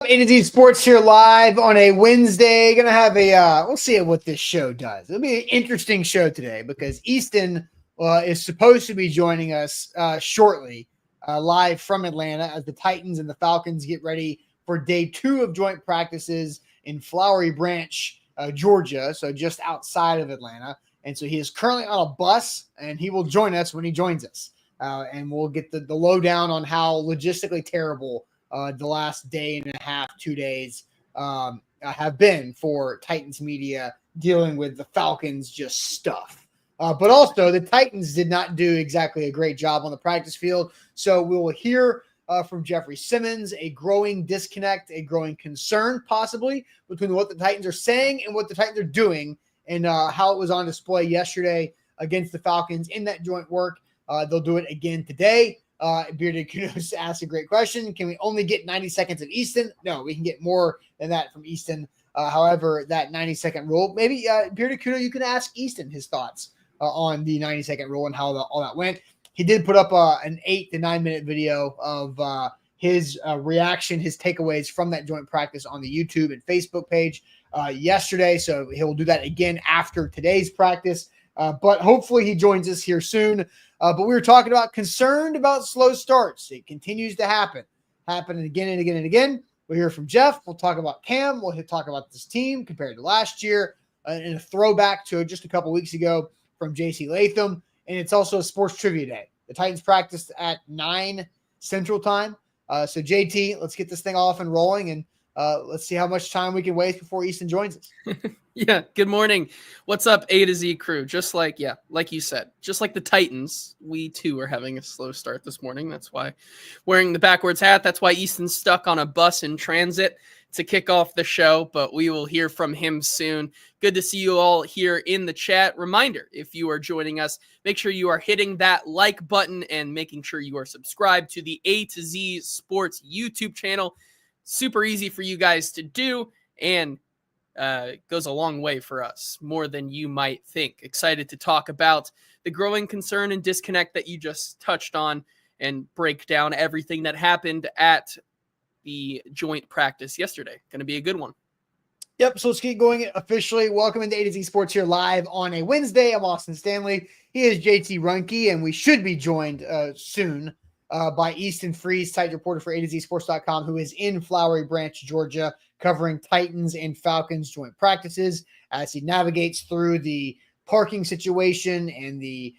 A to Z Sports here live on a Wednesday. Gonna have we'll see what this show does. It'll be an interesting show today because Easton is supposed to be joining us shortly, live from Atlanta as the Titans and the Falcons get ready for day 2 of joint practices in Flowery Branch, Georgia, so just outside of Atlanta. And so he is currently on a bus, and he will join us when he joins us. And we'll get the lowdown on how logistically terrible the last day and a half, 2 days have been for Titans media dealing with the Falcons just stuff. But also the Titans did not do exactly a great job on the practice field. So we will hear from Jeffrey Simmons a growing disconnect, a growing concern possibly between what the Titans are saying and what the Titans are doing, and how it was on display yesterday against the Falcons in that joint work. They'll do it again today. Bearded Kudos asked a great question. Can we only get 90 seconds of Easton? No, we can get more than that from Easton. However, that 90-second rule, maybe Bearded Kudo, you can ask Easton his thoughts on the 90-second rule and how all that went. He did put up an 8 to 9 minute video of his reaction, his takeaways from that joint practice on the YouTube and Facebook page yesterday. So he'll do that again after today's practice. But hopefully he joins us here soon. But we were talking about concerned about slow starts. It continues to happen again and again and again. We'll hear from Jeff. We'll talk about Cam. We'll talk about this team compared to last year, and a throwback to just a couple weeks ago from JC Latham. And it's also a sports trivia day. The Titans practiced at 9 Central Time. So JT, let's get this thing off and rolling, and let's see how much time we can waste before Easton joins us. Yeah, good morning. What's up, A to Z crew? Just like you said, just like the Titans, we too are having a slow start this morning. That's why wearing the backwards hat. That's why Easton's stuck on a bus in transit to kick off the show, but we will hear from him soon. Good to see you all here in the chat. Reminder, if you are joining us, make sure you are hitting that like button and making sure you are subscribed to the A to Z Sports YouTube channel. Super easy for you guys to do, and goes a long way for us, more than you might think. Excited to talk about the growing concern and disconnect that you just touched on and break down everything that happened at the joint practice yesterday. Going to be a good one. Yep, so let's keep going officially. Welcome into A to Z Sports here live on a Wednesday. I'm Austin Stanley. He is JT Runke, and we should be joined soon by Easton Freeze, Titan reporter for A to Z Sports.com, who is in Flowery Branch, Georgia, covering Titans and Falcons joint practices as he navigates through the parking situation and the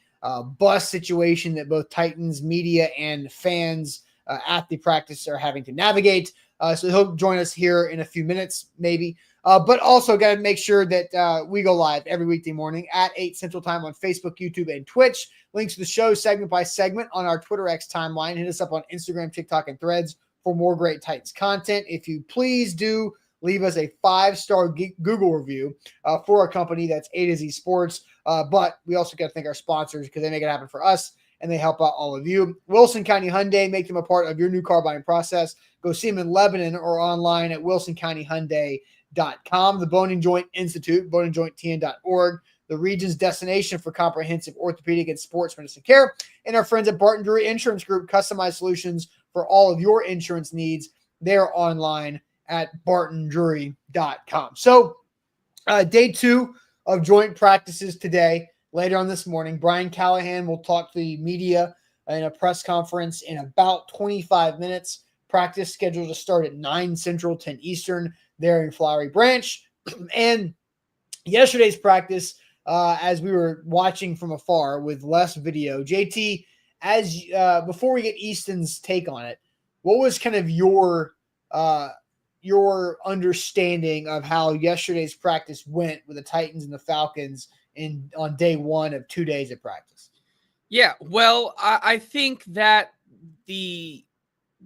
bus situation that both Titans media and fans at the practice are having to navigate. So he'll join us here in a few minutes, maybe. But also got to make sure that we go live every weekday morning at 8 Central Time on Facebook, YouTube, and Twitch. Links to the show segment by segment on our Twitter X timeline. Hit us up on Instagram, TikTok, and Threads for more great Titans content. If you please do leave us a 5-star Google review for our company, that's A to Z Sports. But we also got to thank our sponsors because they make it happen for us and they help out all of you. Wilson County Hyundai, make them a part of your new car buying process. Go see them in Lebanon or online at wilsoncountyhyundai.com. The Bone and Joint Institute, boneandjointtn.org, the region's destination for comprehensive orthopedic and sports medicine care, and our friends at Barton Drury Insurance Group, customized solutions for all of your insurance needs. They're online at bartondrury.com. So day 2 of joint practices today. Later on this morning, Brian Callahan will talk to the media in a press conference in about 25 minutes. Practice scheduled to start at 9 Central, 10 Eastern there in Flowery Branch. And yesterday's practice, as we were watching from afar with less video, JT, as before we get Easton's take on it, what was kind of your understanding of how yesterday's practice went with the Titans and the Falcons on day 1 of 2 days of practice? Yeah, well, I think that the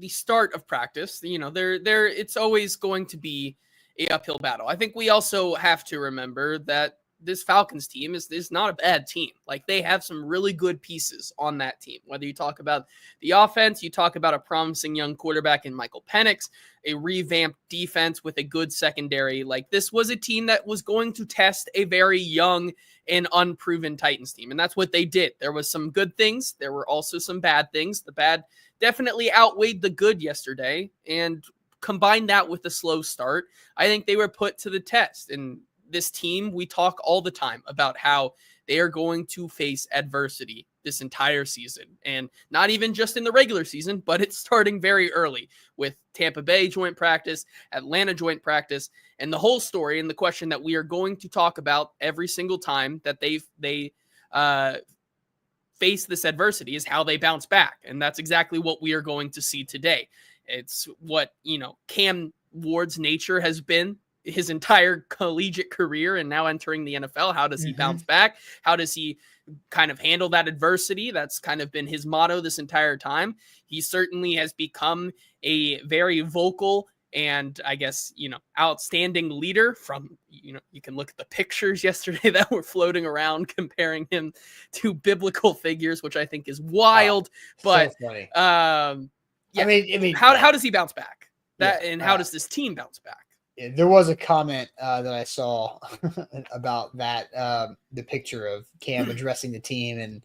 start of practice, there it's always going to be a uphill battle. I think we also have to remember that this Falcons team is not a bad team. Like, they have some really good pieces on that team. Whether you talk about the offense, you talk about a promising young quarterback in Michael Penix, a revamped defense with a good secondary. Like, this was a team that was going to test a very young and unproven Titans team, and that's what they did. There was some good things. There were also some bad things. The bad definitely outweighed the good yesterday, and combine that with a slow start, I think they were put to the test. And this team, we talk all the time about how they are going to face adversity this entire season, and not even just in the regular season, but it's starting very early with Tampa Bay joint practice, Atlanta joint practice, and the whole story. And the question that we are going to talk about every single time that they face this adversity is how they bounce back. And that's exactly what we are going to see today. It's what, Cam Ward's nature has been his entire collegiate career, and now entering the NFL. How does he bounce back? How does he kind of handle that adversity? That's kind of been his motto this entire time. He certainly has become a very vocal and, I guess, outstanding leader. From, you can look at the pictures yesterday that were floating around comparing him to biblical figures, which I think is wild. But so funny. Yeah, I mean, how does he bounce back? And how does this team bounce back? There was a comment that I saw about that, the picture of Cam addressing the team and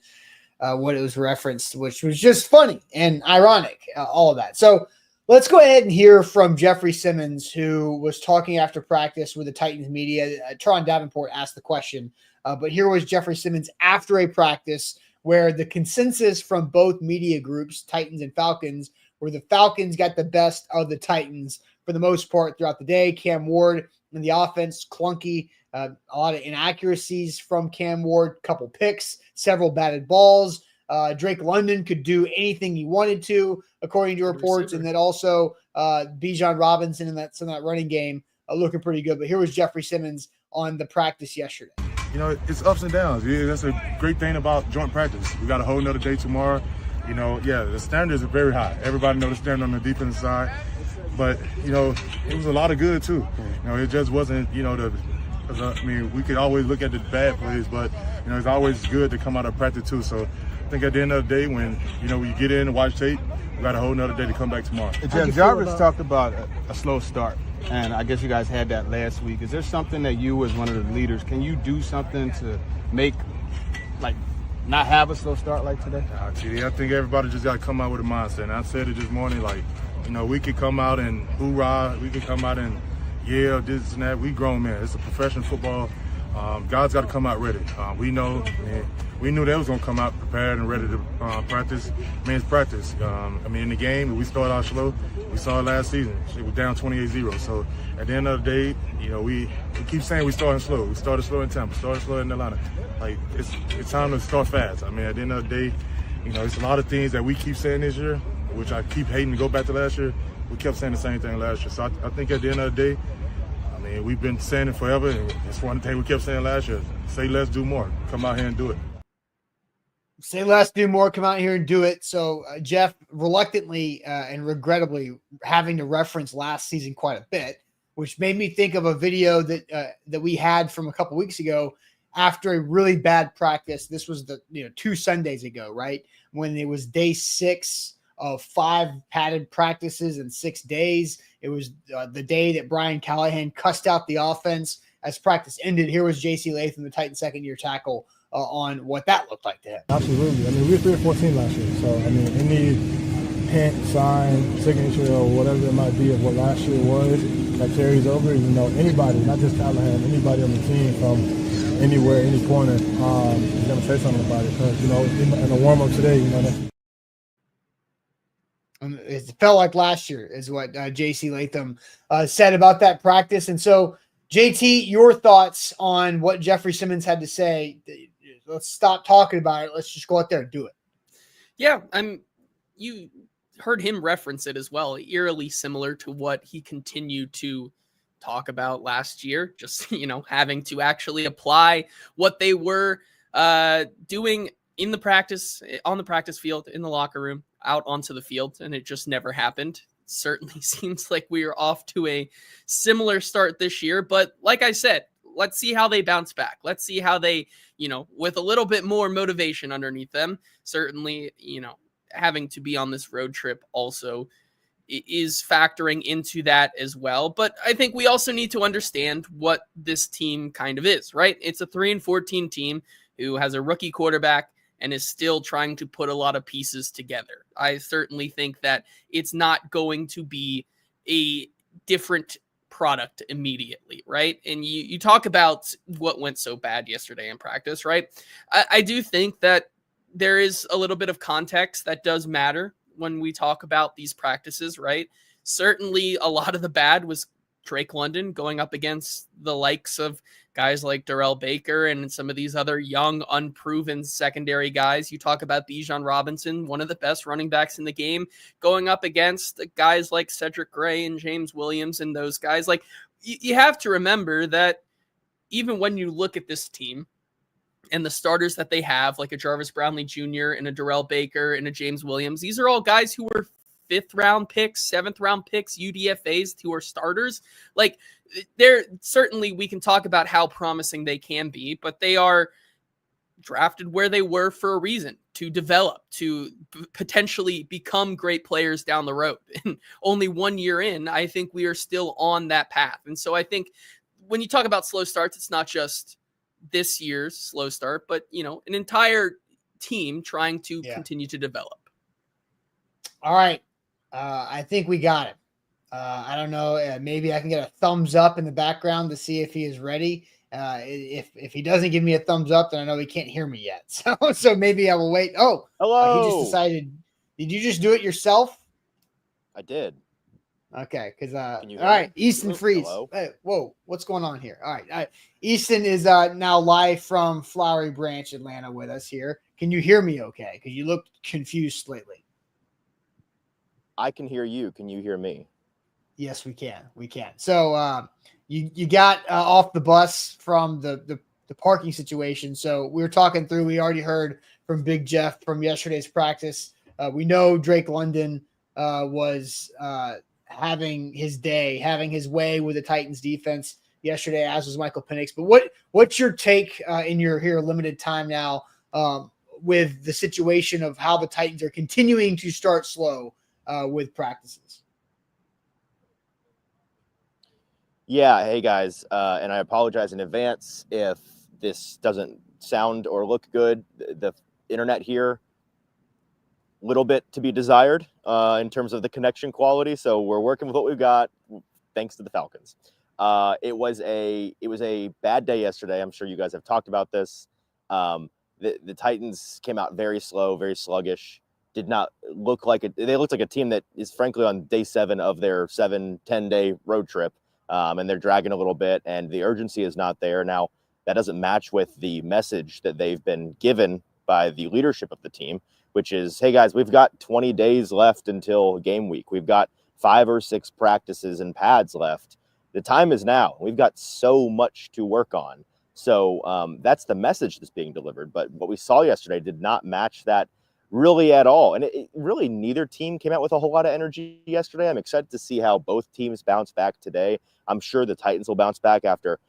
what it was referenced, which was just funny and ironic, all of that. So let's go ahead and hear from Jeffrey Simmons, who was talking after practice with the Titans media. Tron Davenport asked the question, but here was Jeffrey Simmons after a practice where the consensus from both media groups, Titans and Falcons, where the Falcons got the best of the Titans for the most part throughout the day. Cam Ward in the offense, clunky, a lot of inaccuracies from Cam Ward, couple picks, several batted balls. Drake London could do anything he wanted to, according to reports. And then also Bijan Robinson in that running game looking pretty good. But here was Jeffrey Simmons on the practice yesterday. It's ups and downs. Yeah, that's a great thing about joint practice. We got a whole nother day tomorrow. The standards are very high. Everybody knows the standard on the defensive side. But, it was a lot of good, too. It just wasn't, we could always look at the bad plays, but, it's always good to come out of practice, too. So I think at the end of the day, when, we get in and watch tape, we got a whole nother day to come back tomorrow. Jeff Jarvis talked about a slow start, and I guess you guys had that last week. Is there something that you, as one of the leaders, can you do something to make, not have a slow start like today? I think everybody just got to come out with a mindset. And I said it this morning, we could come out and hoorah, we could come out and yell, this and that. We grown men. It's a professional football. God's got to come out ready. We knew they was going to come out prepared and ready to practice. It's practice. In the game, we started out slow. We saw it last season. It was down 28-0. So at the end of the day, we keep saying we starting slow. We started slow in Tampa, started slow in Atlanta. It's time to start fast. At the end of the day, it's a lot of things that we keep saying this year, which I keep hating to go back to last year. We kept saying the same thing last year. So I think at the end of the day, we've been saying it forever, and it's one thing we kept saying last year. Say less, do more. Come out here and do it. Say less, do more, come out here and do it. So, Jeff, reluctantly and regrettably having to reference last season quite a bit, which made me think of a video that we had from a couple weeks ago after a really bad practice. This was 2 Sundays ago, right? When it was day 6 of 5 padded practices in 6 days. It was the day that Brian Callahan cussed out the offense as practice ended. Here was J.C. Latham, the Titan second-year tackle, on what that looked like to him. Absolutely. We were 3 or 14 last year. So, any hint, sign, signature, or whatever it might be of what last year was that carries over, anybody, not just Callahan, anybody on the team from anywhere, any corner, is going to say something about it. Because, in the warm-up today, it felt like last year is what J.C. Latham said about that practice. And so, JT, your thoughts on what Jeffrey Simmons had to say? Let's stop talking about it. Let's just go out there and do it. Yeah, you heard him reference it as well, eerily similar to what he continued to talk about last year, just, having to actually apply what they were doing in the practice, on the practice field, in the locker room, out onto the field, and it just never happened. Certainly seems like we are off to a similar start this year, but like I said, let's see how they bounce back. Let's see how they, with a little bit more motivation underneath them, certainly, having to be on this road trip also is factoring into that as well. But I think we also need to understand what this team kind of is, right? It's a 3-14 team who has a rookie quarterback and is still trying to put a lot of pieces together. I certainly think that it's not going to be a different product immediately, right? And you talk about what went so bad yesterday in practice, right? I do think that there is a little bit of context that does matter when we talk about these practices, right? Certainly a lot of the bad was Drake London going up against the likes of guys like Darrell Baker and some of these other young, unproven secondary guys. You talk about Bijan Robinson, one of the best running backs in the game, going up against guys like Cedric Gray and James Williams and those guys. Like, you have to remember that even when you look at this team and the starters that they have, like a Jarvis Brownlee Jr. and a Darrell Baker and a James Williams, these are all guys who were 5th round picks, 7th round picks, UDFAs who are starters. Like, they're certainly, we can talk about how promising they can be, but they are drafted where they were for a reason, to develop, to potentially become great players down the road. And only 1 year in, I think we are still on that path. And so I think when you talk about slow starts, it's not just this year's slow start, but, you know, an entire team trying to continue to develop. All right. I think we got it. I don't know. Maybe I can get a thumbs up in the background to see if he is ready. If he doesn't give me a thumbs up, then I know he can't hear me yet. So maybe I will wait. Oh, hello. He just decided. Did you just do it yourself? I did. Okay, because all right, Easton Freeze. Hey, whoa, what's going on here? All right. Easton is now live from Flowery Branch, Atlanta, with us here. Can you hear me? Okay, because you look confused lately. I can hear you. Can you hear me? Yes, we can. We can. So you got off the bus from the parking situation. So we were talking through. We already heard from Big Jeff from yesterday's practice. We know Drake London was having his day, having his way with the Titans defense yesterday, as was Michael Penix. But what's your take in your here limited time now with the situation of how the Titans are continuing to start slow with practices? Yeah. Hey guys. And I apologize in advance if this doesn't sound or look good. The internet here, little bit to be desired in terms of the connection quality. So we're working with what we've got, thanks to the Falcons. It was a bad day yesterday. I'm sure you guys have talked about this. The Titans came out very slow, very sluggish. Did not look like it. They looked like a team that is frankly on day 7 of their 7-10 day road trip. And they're dragging a little bit, and the urgency is not there. Now, that doesn't match with the message that they've been given by the leadership of the team, which is, hey guys, we've got 20 days left until game week. We've got 5 or 6 practices and pads left. The time is now. We've got so much to work on. So that's the message that's being delivered. But what we saw yesterday did not match that really at all. And it really, neither team came out with a whole lot of energy yesterday. I'm excited to see how both teams bounce back today. I'm sure the Titans will bounce back after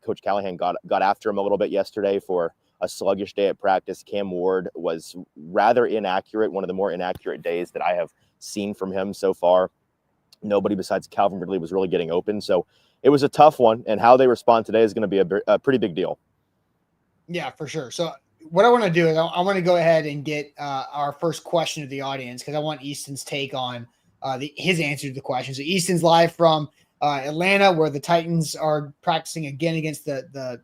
Coach Callahan got after him a little bit yesterday for a sluggish day at practice. Cam Ward was rather inaccurate, one of the more inaccurate days that I have seen from him so far. Nobody besides Calvin Ridley was really getting open. So it was a tough one, and how they respond today is going to be a pretty big deal. Yeah, for sure. So what I want to do is I want to go ahead and get our first question to the audience, because I want Easton's take on his answer to the question. So Easton's live from Atlanta, where the Titans are practicing again against the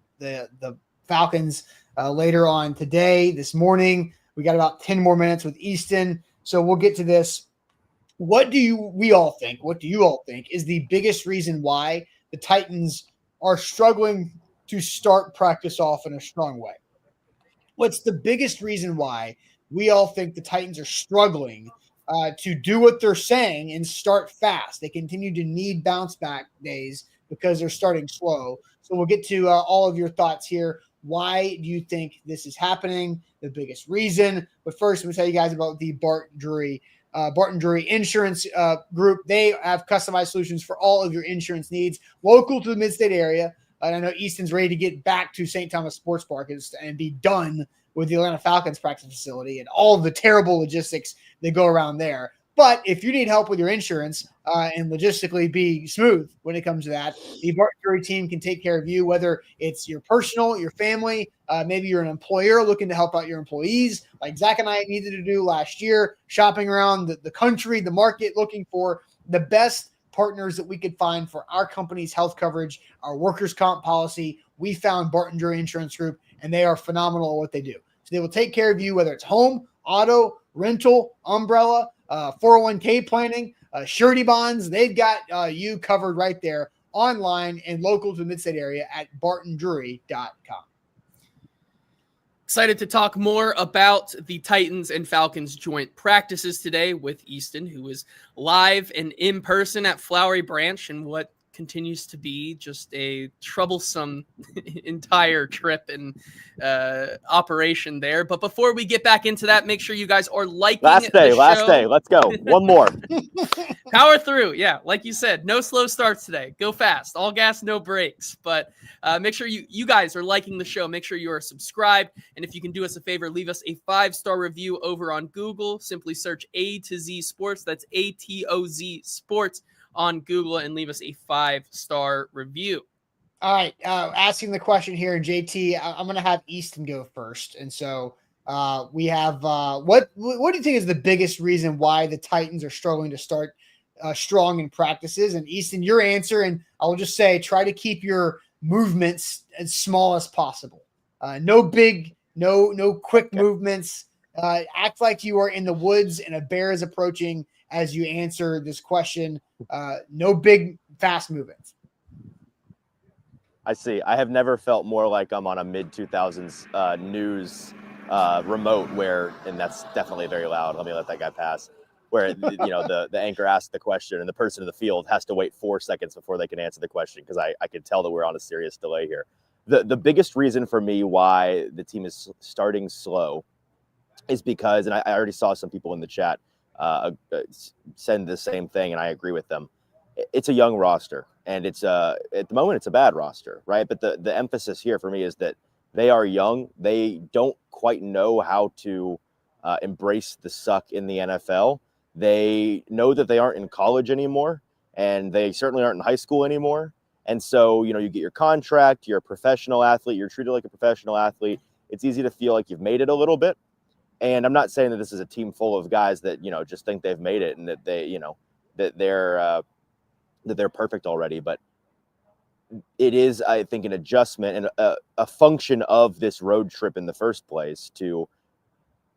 Falcons later on today, this morning. We got about 10 more minutes with Easton, so we'll get to this. What do you all think is the biggest reason why the Titans are struggling to start practice off in a strong way? What's the biggest reason why we all think the Titans are struggling to do what they're saying and start fast? They continue to need bounce back days because they're starting slow. So we'll get to all of your thoughts here. Why do you think this is happening? The biggest reason. But first, I'm going to tell you guys about the Barton Drury Insurance Group. They have customized solutions for all of your insurance needs, local to the mid-state area. And I know Easton's ready to get back to St. Thomas Sports Park and be done with the Atlanta Falcons practice facility and all of the terrible logistics that go around there. But if you need help with your insurance and logistically be smooth when it comes to that, the Barton Drury team can take care of you, whether it's your personal, your family, maybe you're an employer looking to help out your employees, like Zach and I needed to do last year, shopping around the country, the market, looking for the best partners that we could find for our company's health coverage, our workers' comp policy. We found Barton Drury Insurance Group, and they are phenomenal at what they do. So they will take care of you, whether it's home, auto, rental, umbrella, 401k planning, surety bonds. They've got you covered right there online and local to the mid-state area at bartondrury.com. Excited to talk more about the Titans and Falcons joint practices today with Easton, who is live and in person at Flowery Branch and what continues to be just a troublesome entire trip and operation there. But before we get back into that, make sure you guys are liking last day. Let's go. One more. Power through. Yeah, like you said, no slow starts today. Go fast. All gas, no brakes. But make sure you guys are liking the show. Make sure you are subscribed. And if you can do us a favor, leave us a 5-star review over on Google. Simply search A to Z Sports. That's ATOZ Sports on Google, and leave us a 5-star review. All right. Asking the question here, and JT, I'm going to have Easton go first. And so we have what do you think is the biggest reason why the Titans are struggling to start strong in practices? And Easton, your answer, and I will just say, try to keep your movements as small as possible. No quick movements. Act like you are in the woods and a bear is approaching as you answer this question. No big, fast movements. I see. I have never felt more like I'm on a mid-2000s news remote and that's definitely very loud. Let me let that guy pass. Where, the anchor asks the question and the person in the field has to wait 4 seconds before they can answer the question, because I can tell that we're on a serious delay here. The biggest reason for me why the team is starting slow is because, and I already saw some people in the chat send the same thing, and I agree with them. It's a young roster, and it's at the moment it's a bad roster, right? But the emphasis here for me is that they are young. They don't quite know how to embrace the suck in the NFL. They know that they aren't in college anymore, and they certainly aren't in high school anymore. And so, you get your contract, you're a professional athlete, you're treated like a professional athlete. It's easy to feel like you've made it a little bit. And I'm not saying that this is a team full of guys that, just think they've made it and that they, that they're perfect already. But it is, I think, an adjustment and a function of this road trip in the first place to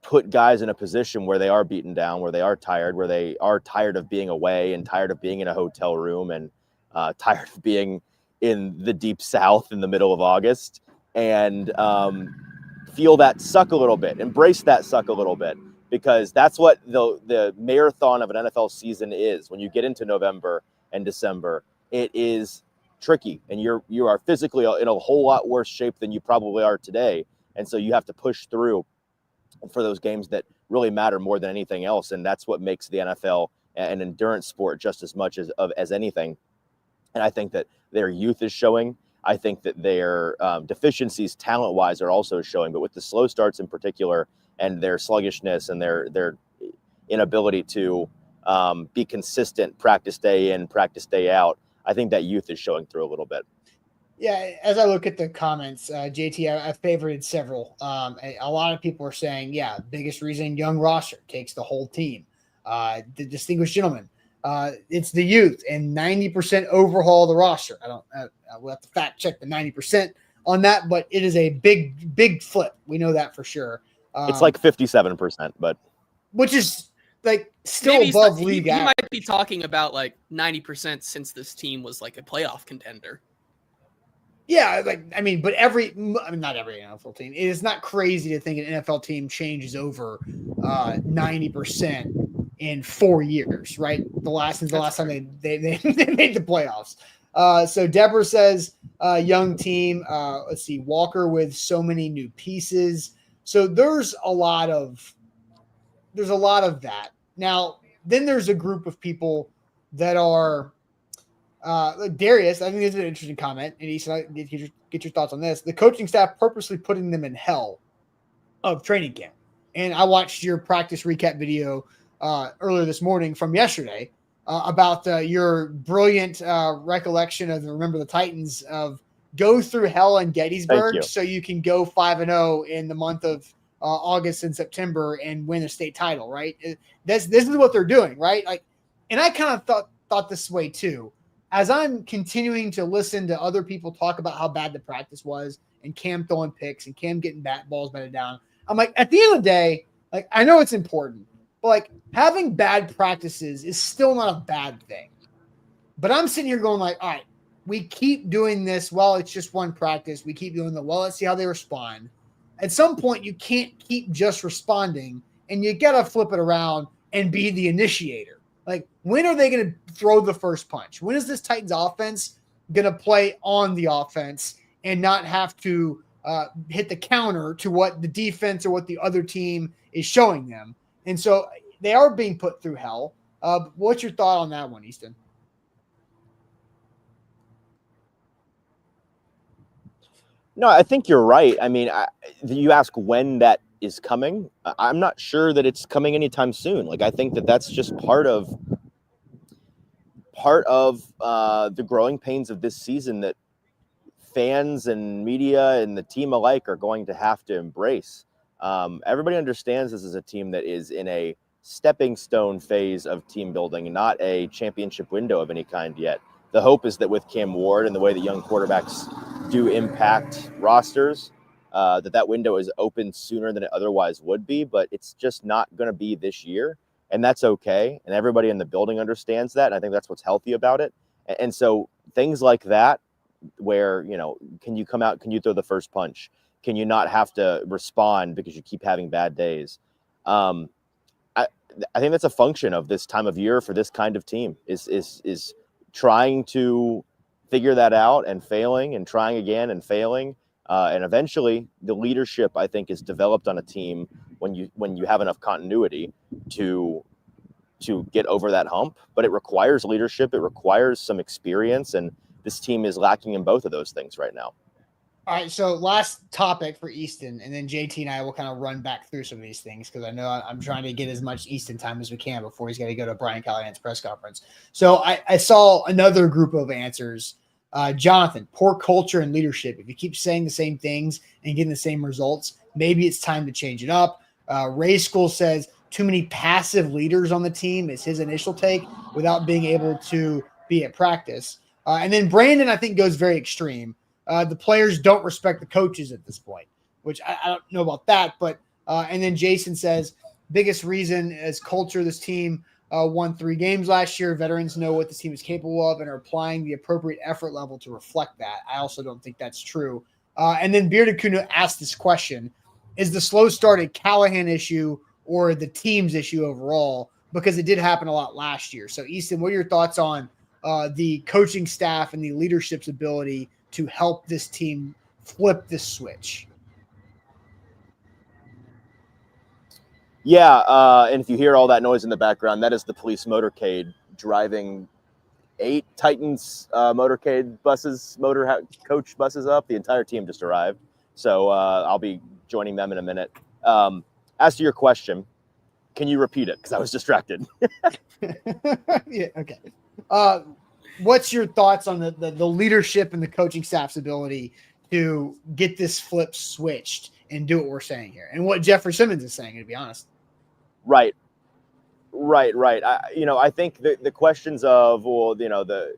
put guys in a position where they are beaten down, where they are tired, where they are tired of being away and tired of being in a hotel room and tired of being in the deep South in the middle of August, and feel that suck a little bit, embrace that suck a little bit, because that's what the marathon of an NFL season is. When you get into November and December, it is tricky, and you are physically in a whole lot worse shape than you probably are today, and so you have to push through for those games that really matter more than anything else, and that's what makes the NFL an endurance sport just as much as anything. And I think that their youth is showing. I think that their deficiencies talent-wise are also showing, but with the slow starts in particular and their sluggishness and their inability to be consistent practice day in, practice day out, I think that youth is showing through a little bit. Yeah, as I look at the comments, JT, I've favorited several. A lot of people are saying, biggest reason, young roster takes the whole team. The distinguished gentleman, it's the youth, and 90% overhaul the roster. We'll have to fact check the 90% on that, but it is a big flip. We know that for sure. It's like 57%, but which is like still above league average. He might be talking about like 90% since this team was like a playoff contender. Yeah, but not every NFL team. It is not crazy to think an NFL team changes over 90% in 4 years, right? Since the last time they made the playoffs. So Deborah says, young team. Let's see, Walker with so many new pieces. So there's a lot of that. Now, then there's a group of people that are Darius. I think this is an interesting comment, and he said, "Get your thoughts on this." The coaching staff purposely putting them in hell of training camp. And I watched your practice recap video earlier this morning from yesterday about your brilliant recollection of Remember the Titans of go through hell in Gettysburg so you can go 5-0 in the month of August and September and win a state title, right? This is what they're doing, right? Like, and I kind of thought this way too. As I'm continuing to listen to other people talk about how bad the practice was and Cam throwing picks and Cam getting bat balls batted down, I'm like, at the end of the day, like, I know it's important, but like having bad practices is still not a bad thing. But I'm sitting here going like, all right, we keep doing this. Well, it's just one practice. We keep doing the, well, let's see how they respond. At some point, you can't keep just responding, and you got to flip it around and be the initiator. Like, when are they going to throw the first punch? When is this Titans offense going to play on the offense and not have to hit the counter to what the defense or what the other team is showing them? And so they are being put through hell. What's your thought on that one, Easton? No, I think you're right. I mean, you ask when that is coming. I'm not sure that it's coming anytime soon. Like, I think that that's just part of the growing pains of this season that fans and media and the team alike are going to have to embrace. Everybody understands this is a team that is in a stepping stone phase of team building, not a championship window of any kind yet. The hope is that with Cam Ward and the way that young quarterbacks do impact rosters, that window is open sooner than it otherwise would be, but it's just not going to be this year. And that's okay. And everybody in the building understands that. And I think that's what's healthy about it. And so things like that, where, you know, can you come out? Can you throw the first punch? Can you not have to respond because you keep having bad days? I think that's a function of this time of year for this kind of team is trying to figure that out and failing and trying again and failing. And eventually the leadership, I think, is developed on a team when you have enough continuity to get over that hump. But it requires leadership. It requires some experience. And this team is lacking in both of those things right now. All right, so last topic for Easton, and then JT and I will kind of run back through some of these things because I know I'm trying to get as much Easton time as we can before he's got to go to Brian Callahan's press conference. So I saw another group of answers. Jonathan, poor culture and leadership. If you keep saying the same things and getting the same results, maybe it's time to change it up. Ray School says too many passive leaders on the team is his initial take without being able to be at practice. And then Brandon, I think, goes very extreme. The players don't respect the coaches at this point, which I don't know about that. But and then Jason says biggest reason is culture. This team won 3 games last year. Veterans know what this team is capable of and are applying the appropriate effort level to reflect that. I also don't think that's true. And then Bearded Kuno asked this question: is the slow start a Callahan issue or the team's issue overall? Because it did happen a lot last year. So Easton, what are your thoughts on the coaching staff and the leadership's ability to help this team flip this switch? Yeah, and if you hear all that noise in the background, that is the police motorcade driving 8 Titans motorcade buses, coach buses up. The entire team just arrived. So I'll be joining them in a minute. As to your question, can you repeat it? Because I was distracted. Yeah, okay. What's your thoughts on the leadership and the coaching staff's ability to get this flip switched and do what we're saying here, and what Jeffrey Simmons is saying, to be honest? Right. I think the questions of, well, the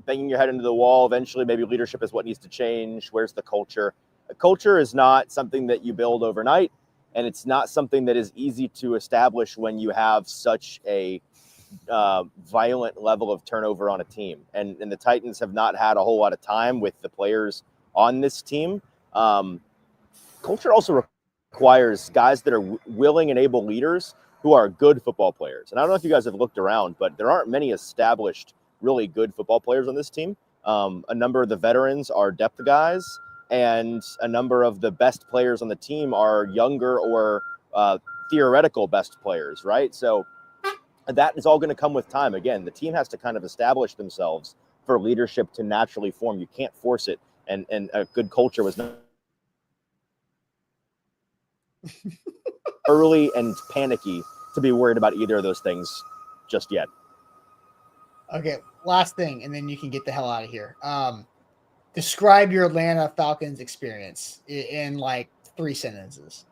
banging your head into the wall, eventually maybe leadership is what needs to change. Where's the culture? A culture is not something that you build overnight, and it's not something that is easy to establish when you have such a violent level of turnover on a team. And the Titans have not had a whole lot of time with the players on this team. Culture also requires guys that are willing and able leaders who are good football players. And I don't know if you guys have looked around, but there aren't many established, really good football players on this team. A number of the veterans are depth guys, and a number of the best players on the team are younger or theoretical best players, right? So that is all going to come with time. Again, the team has to kind of establish themselves for leadership to naturally form. You can't force it. And a good culture was not early and panicky to be worried about either of those things just yet. Okay, last thing, and then you can get the hell out of here. Describe your Atlanta Falcons experience in like 3 sentences.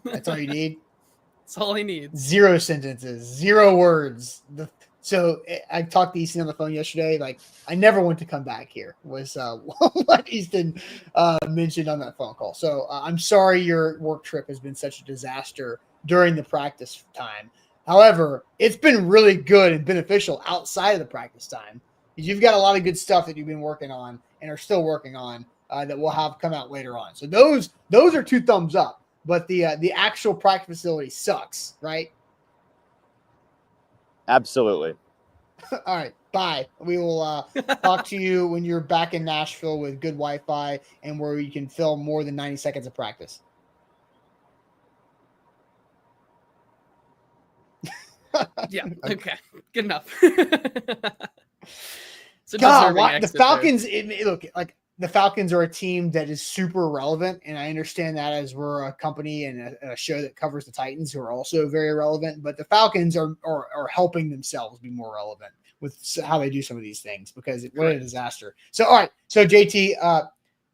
That's all you need? That's all he needs. 0 sentences, 0 words. So I talked to Easton on the phone yesterday. Like, I never want to come back here was what Easton mentioned on that phone call. So I'm sorry your work trip has been such a disaster during the practice time. However, it's been really good and beneficial outside of the practice time. You've got a lot of good stuff that you've been working on and are still working on that will have come out later on. So those are 2 thumbs up. But the actual practice facility sucks, right? Absolutely. All right, bye. We will talk to you when you're back in Nashville with good Wi-Fi and where you can film more than 90 seconds of practice. Yeah. Okay. Good enough. So God, the Falcons. Look, like the Falcons are a team that is super relevant, and I understand that as we're a company and a show that covers the Titans, who are also very relevant. But the Falcons are helping themselves be more relevant with how they do some of these things because what a disaster. So, all right, so JT,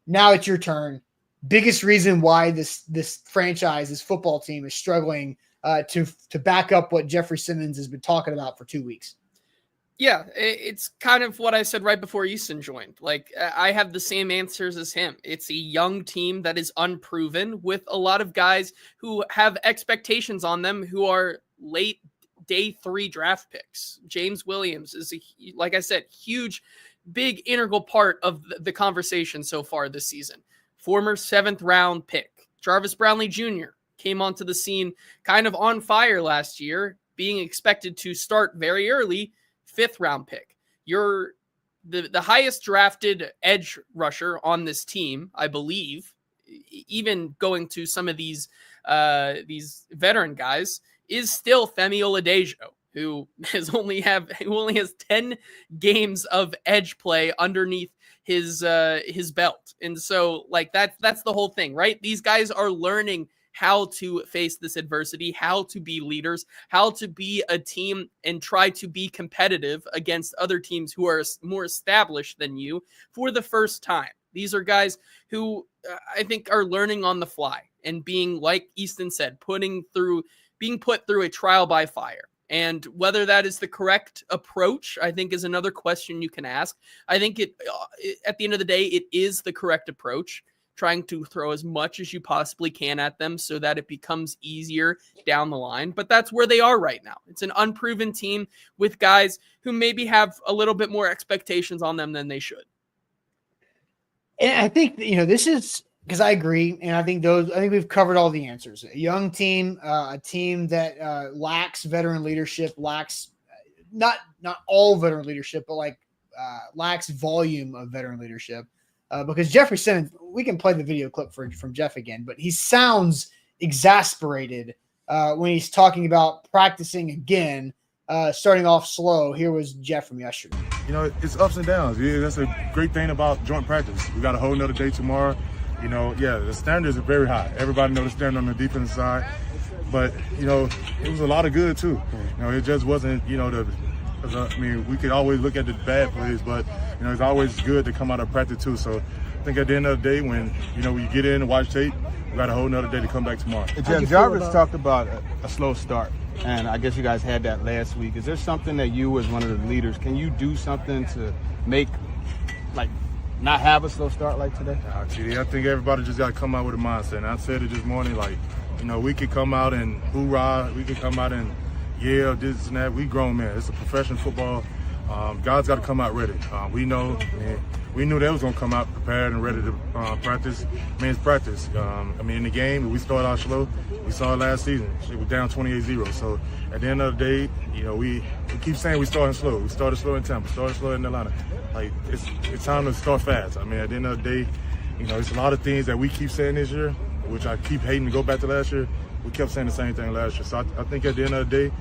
now it's your turn. Biggest reason why this franchise, this football team, is struggling to back up what Jeffrey Simmons has been talking about for 2 weeks. Yeah, it's kind of what I said right before Easton joined. Like, I have the same answers as him. It's a young team that is unproven with a lot of guys who have expectations on them who are late day 3 draft picks. James Williams is, like I said, huge, big integral part of the conversation so far this season. Former 7th round pick. Jarvis Brownlee Jr. came onto the scene kind of on fire last year, being expected to start very early. 5th round pick. You're the highest drafted edge rusher on this team, I believe, even going to some of these veteran guys, is still Femi Oladejo, who only has 10 games of edge play underneath his belt. And so, like, that's the whole thing, right? These guys are learning how to face this adversity, how to be leaders, how to be a team and try to be competitive against other teams who are more established than you for the first time. These are guys who I think are learning on the fly and being, like Easton said, being put through a trial by fire. And whether that is the correct approach, I think, is another question you can ask. I think at the end of the day, it is the correct approach, trying to throw as much as you possibly can at them so that it becomes easier down the line. But that's where they are right now. It's an unproven team with guys who maybe have a little bit more expectations on them than they should. And I think, this is because I agree. And I think we've covered all the answers. A young team, a team that lacks veteran leadership, lacks not all veteran leadership, but lacks volume of veteran leadership. Because Jeffrey Simmons, we can play the video clip from Jeff again, but he sounds exasperated when he's talking about practicing again, starting off slow. Here was Jeff from yesterday. It's ups and downs. Yeah, that's a great thing about joint practice. We got a whole nother day tomorrow. The standards are very high. Everybody knows the standard on the defensive side. But, it was a lot of good, too. It just wasn't, we could always look at the bad plays, but, it's always good to come out of practice, too. So I think at the end of the day, when, you get in and watch tape, we got a whole nother day to come back tomorrow. Jarvis talked about a slow start, and I guess you guys had that last week. Is there something that you, as one of the leaders, can you do something to make, not have a slow start like today? I think everybody just got to come out with a mindset. And I said it this morning, we could come out and hoorah, we could come out and yell, this and that. We grown men. It's a professional football. Guys got to come out ready. We know, we knew they was going to come out prepared and ready to practice men's practice. In the game, we started out slow. We saw it last season. It was down 28-0. So at the end of the day, we keep saying we starting slow. We started slow in Tampa, started slow in Atlanta. It's time to start fast. At the end of the day, it's a lot of things that we keep saying this year, which I keep hating to go back to last year. We kept saying the same thing last year. So I think at the end of the day,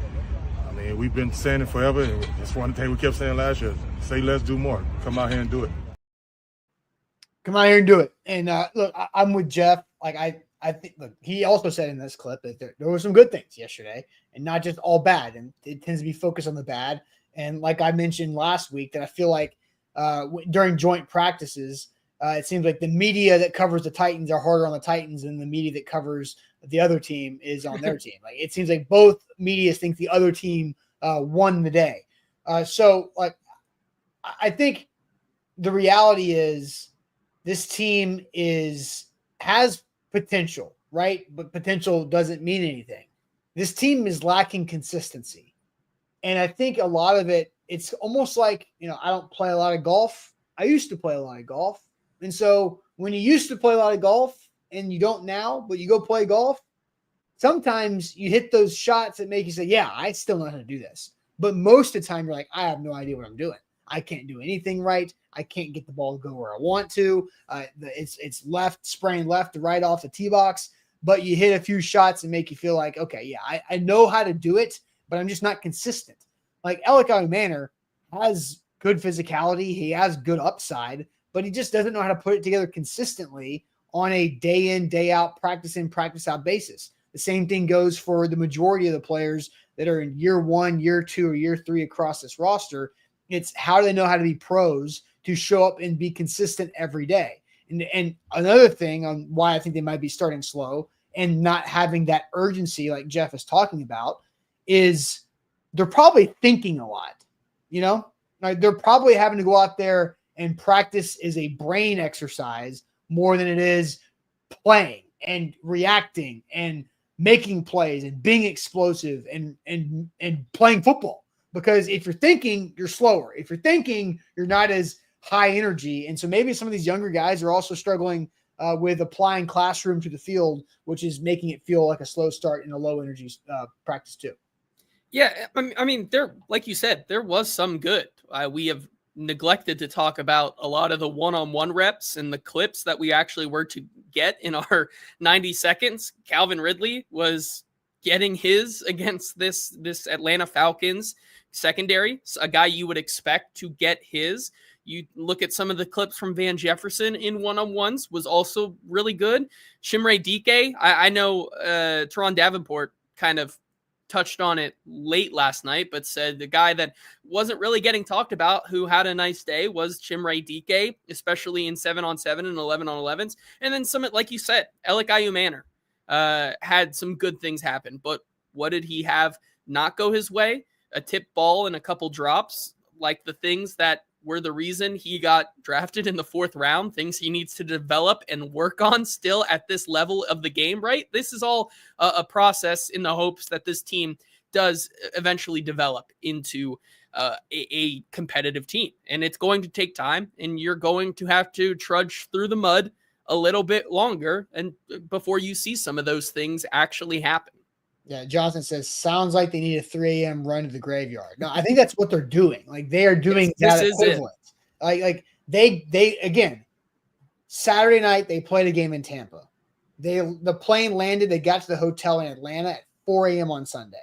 we've been saying it forever, and it's one thing we kept saying last year. Say less, do more. Come out here and do it. Come out here and do it. And look, I'm with Jeff. I think, look, he also said in this clip that there were some good things yesterday and not just all bad. And it tends to be focused on the bad. And like I mentioned last week, that I feel like during joint practices, It seems like the media that covers the Titans are harder on the Titans than the media that covers the other team is on their team. Like it seems like both media think the other team won the day. So like I think the reality is this team has potential, right? But potential doesn't mean anything. This team is lacking consistency. And I think a lot of it's almost like, I don't play a lot of golf. I used to play a lot of golf. And so when you used to play a lot of golf and you don't now, but you go play golf, sometimes you hit those shots that make you say, yeah, I still know how to do this. But most of the time you're like, I have no idea what I'm doing. I can't do anything right. I can't get the ball to go where I want to. It's left, spraying left to right off the tee box. But you hit a few shots and make you feel like, okay, yeah, I know how to do it, but I'm just not consistent. Like Elikau Manor has good physicality. He has good upside, but he just doesn't know how to put it together consistently on a day in, day out, practice in, practice out basis. The same thing goes for the majority of the players that are in year 1, year 2, or year 3 across this roster. It's how do they know how to be pros to show up and be consistent every day. And another thing on why I think they might be starting slow and not having that urgency like Jeff is talking about is they're probably thinking a lot, like they're probably having to go out there and practice is a brain exercise more than it is playing and reacting and making plays and being explosive and playing football. Because if you're thinking, you're slower. If you're thinking, you're not as high energy. And so maybe some of these younger guys are also struggling with applying classroom to the field, which is making it feel like a slow start in a low energy practice too. Yeah, I mean, there, like you said, there was some good. We have neglected to talk about a lot of the one-on-one reps and the clips that we actually were to get in our 90 seconds. Calvin Ridley was getting his against this Atlanta Falcons secondary, a guy you would expect to get his. You look at some of the clips from Van Jefferson in one-on-ones was also really good. Chimere Dike, I know Teron Davenport kind of touched on it late last night, but said the guy that wasn't really getting talked about who had a nice day was Chimere Dike, especially in 7-on-7 and 11-on-11s. And then some, like you said, Elikau Manor had some good things happen, but what did he have not go his way? A tip ball and a couple drops, like the things that were the reason he got drafted in the 4th round, things he needs to develop and work on still at this level of the game, right? This is all a process in the hopes that this team does eventually develop into a competitive team. And it's going to take time, and you're going to have to trudge through the mud a little bit longer and before you see some of those things actually happen. Yeah, Johnson says, sounds like they need a 3 a.m. run to the graveyard. No, I think that's what they're doing. Like they are doing that equivalent. Like they again, Saturday night they played a game in Tampa. The plane landed, they got to the hotel in Atlanta at 4 a.m. on Sunday.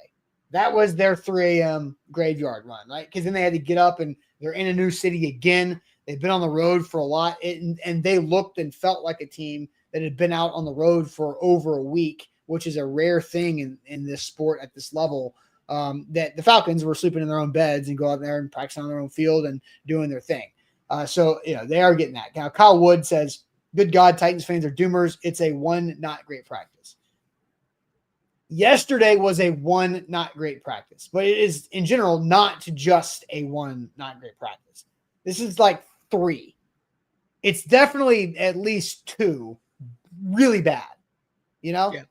That was their 3 a.m. graveyard run, right? Because then they had to get up and they're in a new city again. They've been on the road for a lot, and they looked and felt like a team that had been out on the road for over a week, which is a rare thing in this sport at this level, that the Falcons were sleeping in their own beds and go out there and practice on their own field and doing their thing. So they are getting that. Now, Kyle Wood says, good God, Titans fans are doomers. It's a one not great practice. Yesterday was a one not great practice, but it is in general not just a one not great practice. This is like 3. It's definitely at least 2 really bad.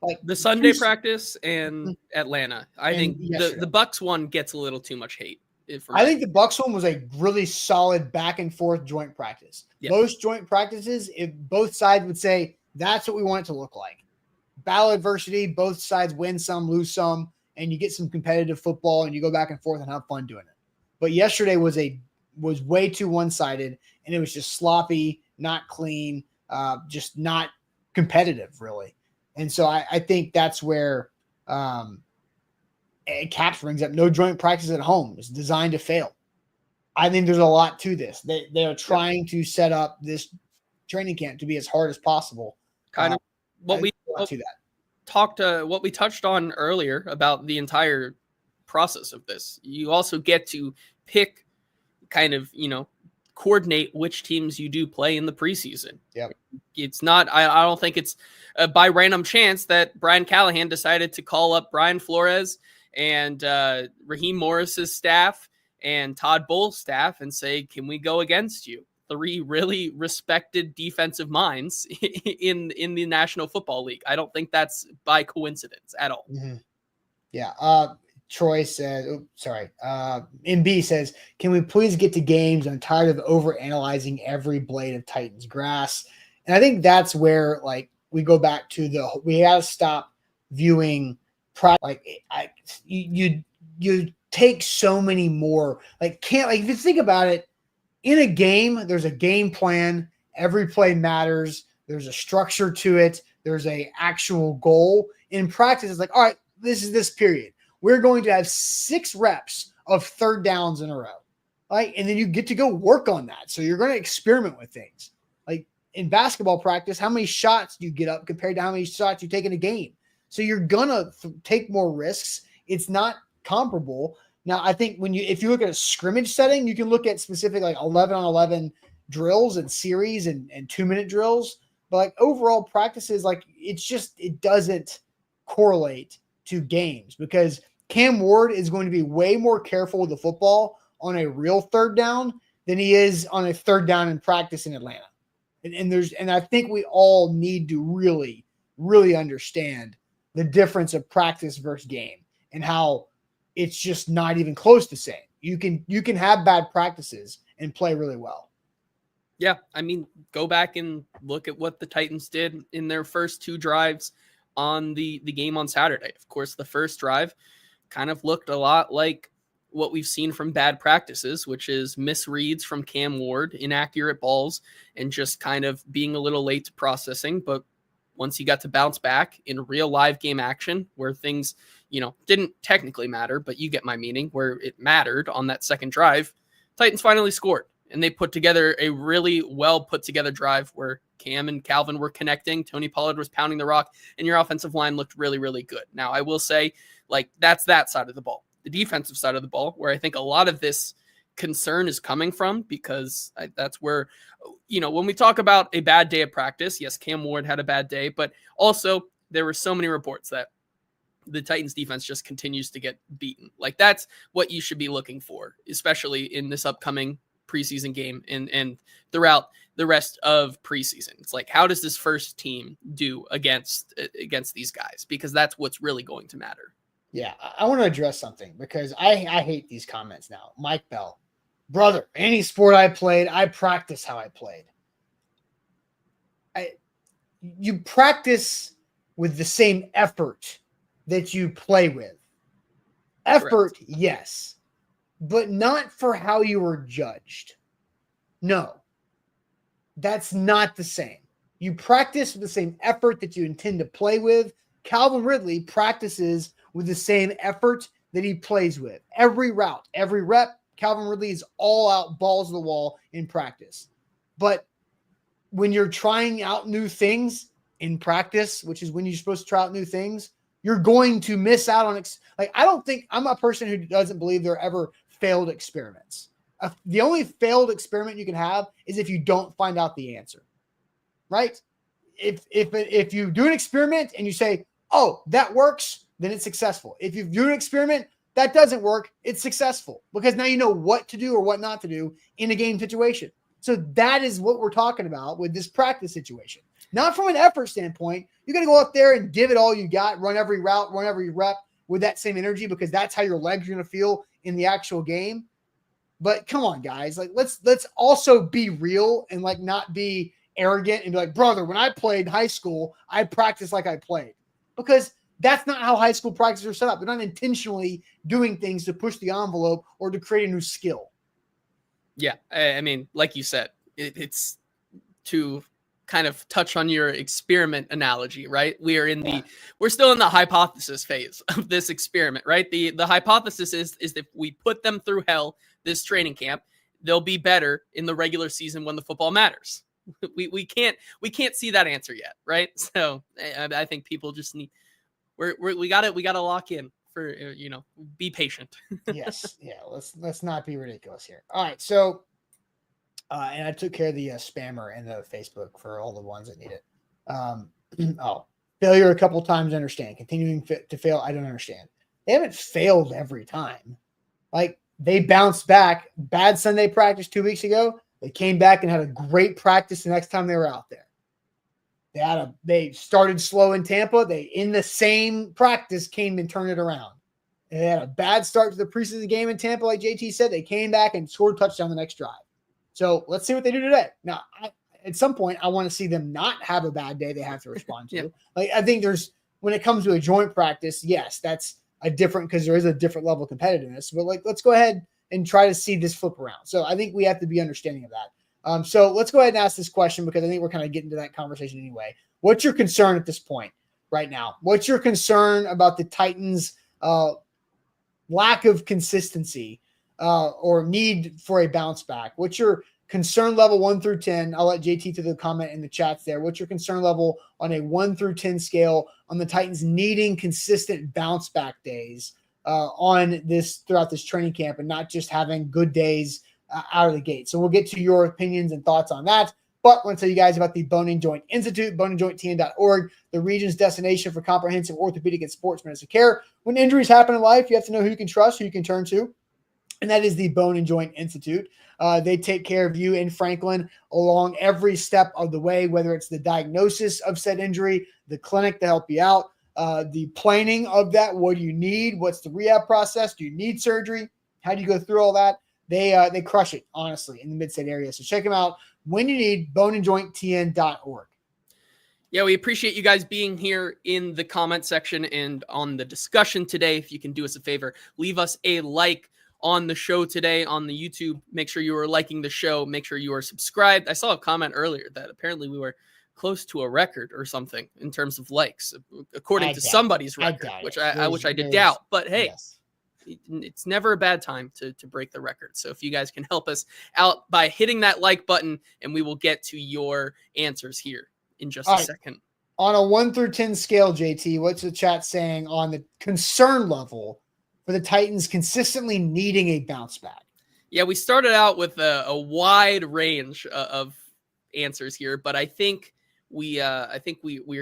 Like the Sunday practice and Atlanta. I think the Bucks one gets a little too much hate. I think the Bucks one was a really solid back and forth joint practice. Yeah. Most joint practices, if both sides would say that's what we want it to look like. Battle adversity, both sides win some, lose some, and you get some competitive football and you go back and forth and have fun doing it. But yesterday was way too one-sided, and it was just sloppy, not clean, just not competitive really. And so I think that's where Caps brings up no joint practice at home. It's designed to fail. I think there's a lot to this. They are trying to set up this training camp to be as hard as possible. Kind of what we touched on earlier about the entire process of this. You also get to pick kind of, coordinate which teams you do play in the preseason. Yep. It's not, I don't think it's by random chance that Brian Callahan decided to call up Brian Flores and Raheem Morris's staff and Todd Bowles' staff and say, can we go against you? 3 really respected defensive minds in the National Football League. I don't think that's by coincidence at all. Mm-hmm. Yeah. Troy says, MB says, can we please get to games? I'm tired of overanalyzing every blade of Titans grass. And I think that's where, like, we go back to we got to stop viewing you take so many more, if you think about it, in a game, there's a game plan. Every play matters. There's a structure to it. There's a actual goal. In practice, it's like, all right, this is this period. We're going to have 6 reps of third downs in a row, right? And then you get to go work on that. So you're going to experiment with things. Like in basketball practice, how many shots do you get up compared to how many shots you take in a game? So you're going to take more risks. It's not comparable. Now, I think if you look at a scrimmage setting, you can look at specific 11-on-11 drills and series and 2-minute drills. But overall practices, it doesn't correlate to games because Cam Ward is going to be way more careful with the football on a real third down than he is on a third down in practice in Atlanta. And I think we all need to really, really understand the difference of practice versus game and how it's just not even close to same. You can have bad practices and play really well. Yeah, I mean, go back and look at what the Titans did in their first 2 drives on the game on Saturday. Of course, the first drive kind of looked a lot like what we've seen from bad practices, which is misreads from Cam Ward, inaccurate balls, and just kind of being a little late to processing. But once he got to bounce back in real live game action where things, didn't technically matter, but you get my meaning, where it mattered on that second drive, Titans finally scored. And they put together a really well put together drive where Cam and Calvin were connecting. Tony Pollard was pounding the rock, and your offensive line looked really, really good. Now, I will say, that's that side of the ball. The defensive side of the ball, where I think a lot of this concern is coming from, because that's where, when we talk about a bad day of practice, yes, Cam Ward had a bad day, but also there were so many reports that the Titans defense just continues to get beaten. That's what you should be looking for, especially in this upcoming preseason game and throughout the rest of preseason. It's how does this first team do against these guys? Because that's what's really going to matter. Yeah, I want to address something because I hate these comments now. Mike Bell, brother, any sport I played, I practice how I played. You practice with the same effort that you play with. Effort, correct. Yes, but not for how you were judged. No, that's not the same. You practice with the same effort that you intend to play with. Calvin Ridley practices with the same effort that he plays with. Every route, every rep, Calvin Ridley is all out, balls to the wall in practice. But when you're trying out new things in practice, which is when you're supposed to try out new things, you're going to miss out on I don't think I'm a person who doesn't believe there are ever failed experiments. The only failed experiment you can have is if you don't find out the answer, right? If you do an experiment and you say, oh, that works, then it's successful. If you do an experiment that doesn't work, it's successful because now you know what to do or what not to do in a game situation. So that is what we're talking about with this practice situation. Not from an effort standpoint. You got to go out there and give it all you got, run every route, run every rep with that same energy because that's how your legs are going to feel in the actual game. But come on, guys, let's also be real and not be arrogant and be like, brother, when I played high school, I practiced like I played, because that's not how high school practices are set up. They're not intentionally doing things to push the envelope or to create a new skill. Yeah, I mean, like you said, it's to kind of touch on your experiment analogy, right? We're still in the hypothesis phase of this experiment, right? The hypothesis is if we put them through hell this training camp, they'll be better in the regular season when the football matters. We can't see that answer yet, right? So I think people just need we got to lock in for be patient. Yes, yeah. Let's not be ridiculous here. All right, so And I took care of the spammer and the Facebook for all the ones that need it. Failure a couple times, I understand. Continuing to fail, I don't understand. They haven't failed every time. Like, they bounced back. Bad Sunday practice 2 weeks ago. They came back and had a great practice the next time they were out there. They started slow in Tampa. They, in the same practice, came and turned it around. And they had a bad start to the preseason game in Tampa, like JT said. They came back and scored a touchdown the next drive. So let's see what they do today. Now, at some point, I want to see them not have a bad day they have to respond to. Yeah. Like, I think when it comes to a joint practice, yes, that's a different, because there is a different level of competitiveness. But, like, let's go ahead and try to see this flip around. So I think we have to be understanding of that. So let's go ahead and ask this question, because I think we're kind of getting to that conversation anyway. What's your concern at this point right now? What's your concern about the Titans' lack of consistency or need for a bounce back? What's your concern level 1 through 10? I'll let JT to the comment in the chats there. What's your concern level on a 1 through 10 scale on the Titans needing consistent bounce back days throughout this training camp, and not just having good days out of the gate? So we'll get to your opinions and thoughts on that. But I want to tell you guys about the Bone and Joint Institute, boneandjointtn.org, the region's destination for comprehensive orthopedic and sports medicine care. When injuries happen in life, you have to know who you can trust, who you can turn to, and that is the Bone and Joint Institute. They take care of you in Franklin along every step of the way, whether it's the diagnosis of said injury, the clinic to help you out, the planning of that. What do you need? What's the rehab process? Do you need surgery? How do you go through all that? They crush it, honestly, in the Mid-State area. So check them out when you need, boneandjointtn.org. Yeah, we appreciate you guys being here in the comment section and on the discussion today. If you can do us a favor, leave us a like on the show today on the YouTube. Make sure you are liking the show. Make sure you are subscribed. I saw a comment earlier that apparently we were close to a record or something in terms of likes, according to somebody's record, which I did doubt. But hey, yes, it's never a bad time to break the record. So if you guys can help us out by hitting that like button, and we will get to your answers here in just a second. On a 1 through 10 scale, JT, what's the chat saying on the concern level for the Titans consistently needing a bounce back? Yeah, we started out with a wide range of answers here, but I think we are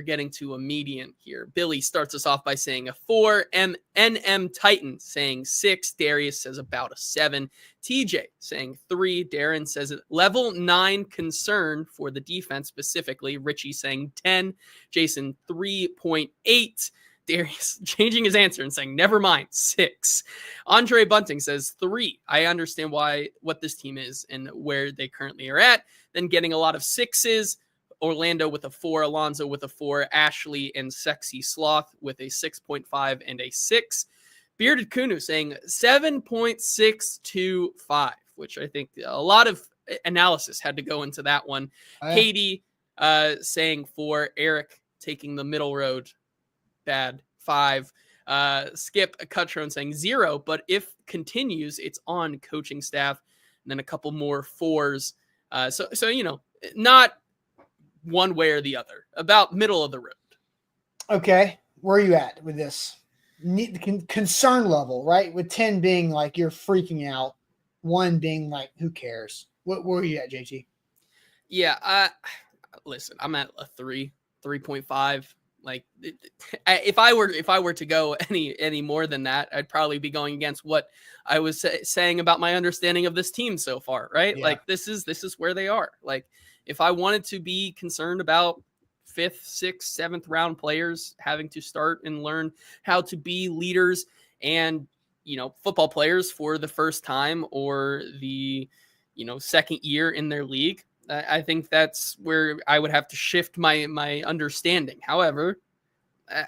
getting to a median here. Billy starts us off by saying a 4. NM Titan saying 6. Darius says about a 7. TJ saying 3. Darren says level 9 concern for the defense specifically. Richie saying 10. Jason 3.8. Darius changing his answer and saying, never mind, 6. Andre Bunting says 3. I understand what this team is and where they currently are at. Then getting a lot of 6s. Orlando with a 4, Alonzo with a 4, Ashley and Sexy Sloth with a 6.5 and a 6. Bearded Kunu saying 7.625, which I think a lot of analysis had to go into that one. Katie saying 4, Eric taking the middle road, bad, 5. Skip Cutron saying 0, but if continues, it's on coaching staff. And then a couple more 4s. So you know, not one way or the other, about middle of the road. Okay, where are you at with this concern level, right? With 10 being like you're freaking out, 1 being like who cares? Where are you at, JT? Yeah, listen, I'm at a 3.5. Like, if I were to go any more than that, I'd probably be going against what I was saying about my understanding of this team so far, right? Yeah. Like, this is where they are. Like, if I wanted to be concerned about 5th, 6th, 7th round players having to start and learn how to be leaders and, you know, football players for the first time or the, you know, second year in their league, I think that's where I would have to shift my understanding. However,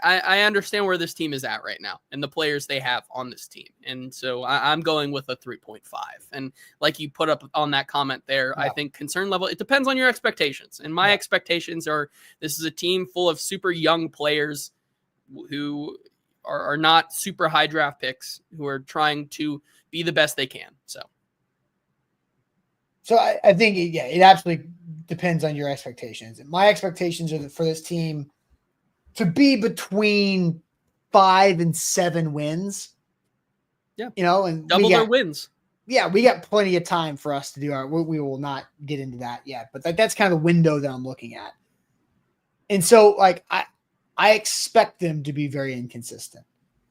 I understand where this team is at right now and the players they have on this team. And so I'm going with a 3.5. And like you put up on that comment there, yeah. I think concern level, it depends on your expectations. And my expectations are this is a team full of super young players who are not super high draft picks, who are trying to be the best they can. So I think, it absolutely depends on your expectations. My expectations are for this team to be between 5 and 7 wins. Yeah. You know, and double their wins. yeah, we got plenty of time for us to do our. We will not get into that yet, but that's kind of the window that I'm looking at. And so, like, I expect them to be very inconsistent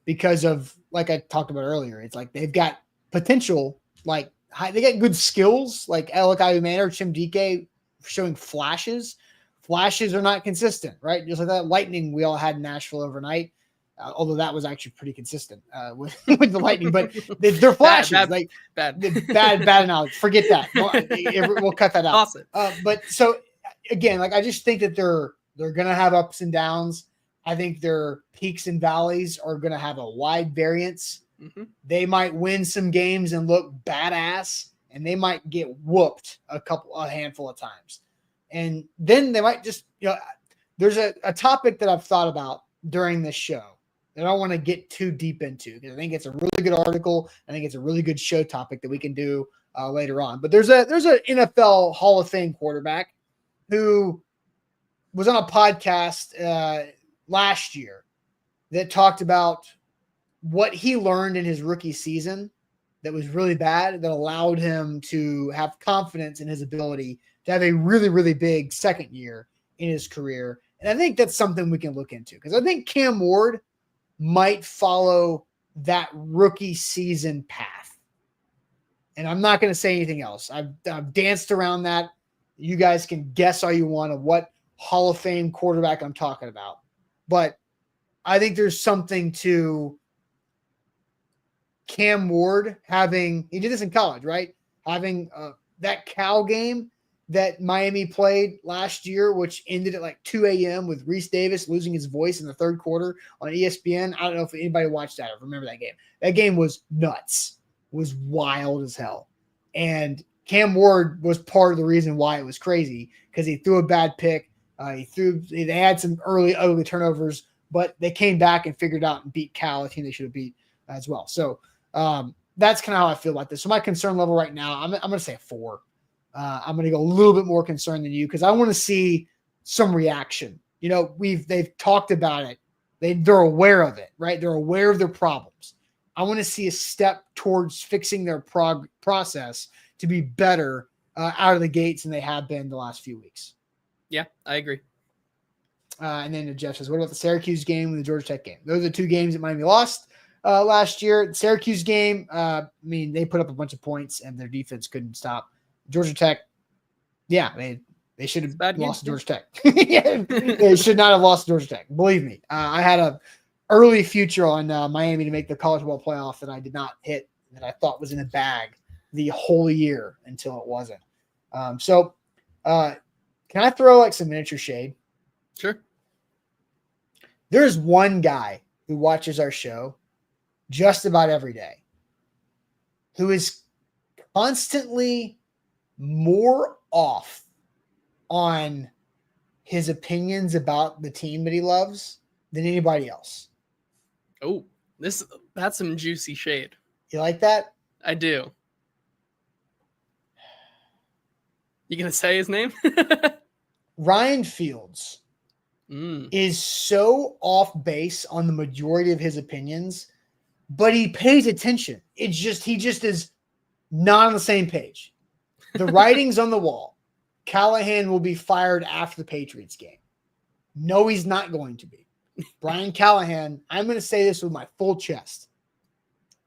because of, like I talked about earlier, it's like they've got potential, like they got good skills, like Alec Ayumana or Chim Dike showing flashes. Flashes are not consistent, right? Just like that lightning we all had in Nashville overnight. Although that was actually pretty consistent with the Lightning, but they're flashes. Bad. Bad analogy. Forget that. We'll cut that out. But so again, like I just think that they're going to have ups and downs. I think their peaks and valleys are going to have a wide variance. Mm-hmm. They might win some games and look badass, and they might get whooped a handful of times, and then they might just There's a topic that I've thought about during this show that I don't want to get too deep into because I think it's a really good article. I think it's a really good show topic that we can do later on. But there's an NFL Hall of Fame quarterback who was on a podcast last year that talked about what he learned in his rookie season that was really bad that allowed him to have confidence in his ability to have a really, really big second year in his career. And I think that's something we can look into because I think Cam Ward might follow that rookie season path. And I'm not going to say anything else. I've danced around that. You guys can guess all you want of what Hall of Fame quarterback I'm talking about. But I think there's something to Cam Ward he did this in college, right? Having that Cal game that Miami played last year, which ended at like 2 a.m. with Reese Davis losing his voice in the third quarter on ESPN. I don't know if anybody watched that or remember that game. That game was nuts. It was wild as hell. And Cam Ward was part of the reason why it was crazy because he threw a bad pick. They had some early ugly turnovers, but they came back and figured out and beat Cal, a team they should have beat as well. So that's kind of how I feel about this. So my concern level right now, I'm going to say a 4. I'm going to go a little bit more concerned than you because I want to see some reaction. They've talked about it. They're aware of it, right? They're aware of their problems. I want to see a step towards fixing their process to be better out of the gates than they have been the last few weeks. Yeah, I agree. And then Jeff says, what about the Syracuse game and the Georgia Tech game? Those are the 2 games that Miami lost last year. The Syracuse game, they put up a bunch of points and their defense couldn't stop. Georgia Tech, yeah, they should have lost to Georgia Tech. They should not have lost to Georgia Tech. Believe me, I had an early future on Miami to make the college football playoff that I did not hit, that I thought was in the bag the whole year until it wasn't. So can I throw like some miniature shade? Sure. There's one guy who watches our show just about every day who is constantly more off on his opinions about the team that he loves than anybody else. Oh, that's some juicy shade. You like that? I do. You gonna say his name? Ryan Fields is so off base on the majority of his opinions, but he pays attention. He just is not on the same page. The writing's on the wall. Callahan will be fired after the Patriots game. No, he's not going to be. Brian Callahan, I'm going to say this with my full chest.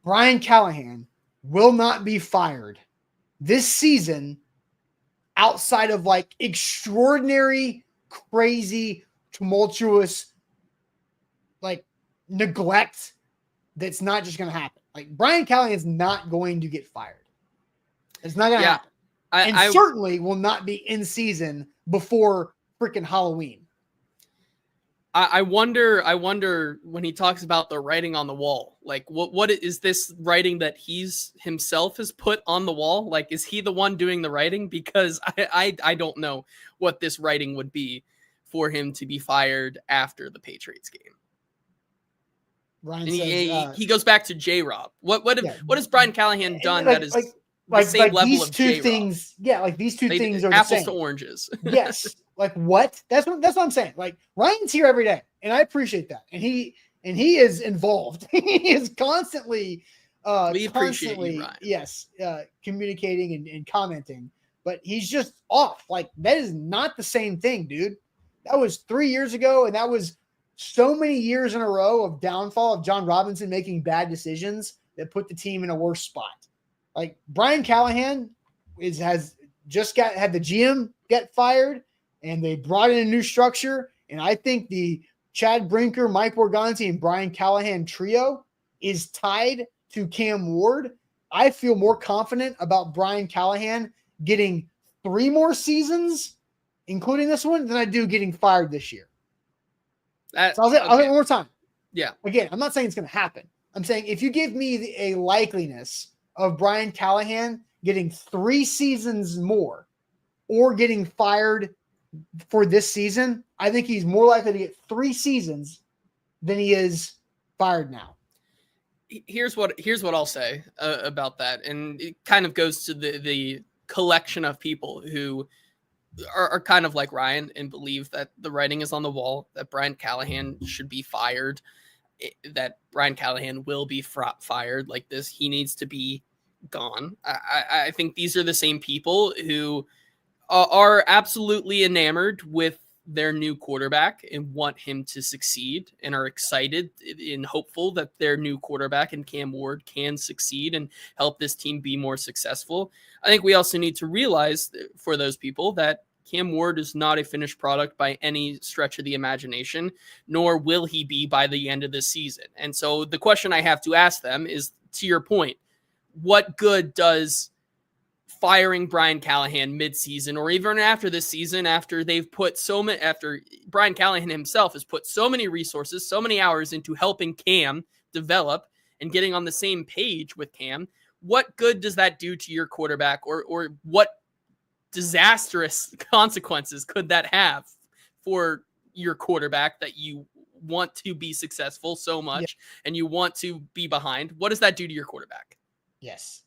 Brian Callahan will not be fired this season outside of like extraordinary, crazy, tumultuous, like neglect that's not just going to happen. Like Brian Callahan's not going to get fired. It's not going to happen. I certainly will not be in season before freaking Halloween. I wonder when he talks about the writing on the wall, like what is this writing that he's himself has put on the wall? Like, is he the one doing the writing? Because I don't know what this writing would be for him to be fired after the Patriots game. Ryan says, he goes back to J-Rob. What has Brian Callahan done that is the same level these of two J-Rob? things? Yeah, like these two things are apples the same. to oranges. Yes, like what? That's what I'm saying. Like Ryan's here every day, and I appreciate that. And he is involved. He is constantly We appreciate you, constantly, Ryan. yes, communicating and commenting, but he's just off. Like, that is not the same thing, dude. That was 3 years ago, and that was so many years in a row of downfall of John Robinson making bad decisions that put the team in a worse spot. Like, Brian Callahan had the GM get fired, and they brought in a new structure. And I think the Chad Brinker, Mike Borgonzi, and Brian Callahan trio is tied to Cam Ward. I feel more confident about Brian Callahan getting 3 more seasons, including this one, than I do getting fired this year. So I'll say it one more time. Yeah. Again, I'm not saying it's going to happen. I'm saying if you give me a likeliness of Brian Callahan getting 3 seasons more or getting fired for this season, I think he's more likely to get 3 seasons than he is fired now. Here's what I'll say about that, and it kind of goes to the collection of people who are kind of like Ryan and believe that the writing is on the wall, that Brian Callahan should be fired, that Brian Callahan will be fired like this. He needs to be gone. I think these are the same people who are absolutely enamored with their new quarterback and want him to succeed and are excited and hopeful that their new quarterback and Cam Ward can succeed and help this team be more successful. I think we also need to realize for those people that Cam Ward is not a finished product by any stretch of the imagination, nor will he be by the end of the season. And so the question I have to ask them is, to your point, what good does firing Brian Callahan mid-season or even after this season, after Brian Callahan himself has put so many resources, so many hours into helping Cam develop and getting on the same page with Cam, what good does that do to your quarterback, or what disastrous consequences could that have for your quarterback that you want to be successful so much and you want to be behind? What does that do to your quarterback? Yes.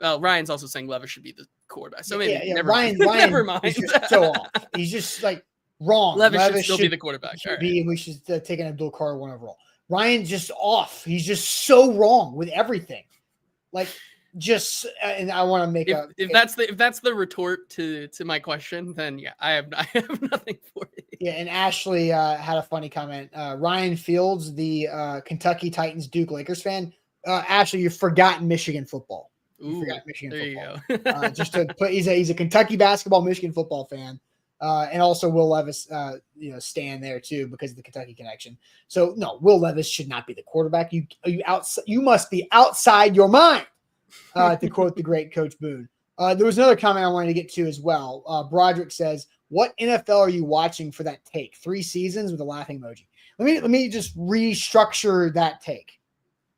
Ryan's also saying Levis should be the quarterback. So maybe never mind. Ryan Never mind. is just so off. He's just like wrong. Levis should still be the quarterback. We should take an Abdul Carter 1 overall. Ryan's just off. He's just so wrong with everything. Like, just and I want to make if that's the retort to my question, then yeah, I have nothing for it. Yeah, and Ashley had a funny comment. Ryan Fields, the Kentucky Titans Duke Lakers fan. Ashley, you've forgotten Michigan football. You forgot Michigan football. Just to put, he's a Kentucky basketball, Michigan football fan, and also Will Levis, stand there too because of the Kentucky connection. So no, Will Levis should not be the quarterback. You must be outside your mind, to quote the great Coach Boone. There was another comment I wanted to get to as well. Broderick says, "What NFL are you watching for that take? 3 seasons with a laughing emoji." Let me just restructure that take.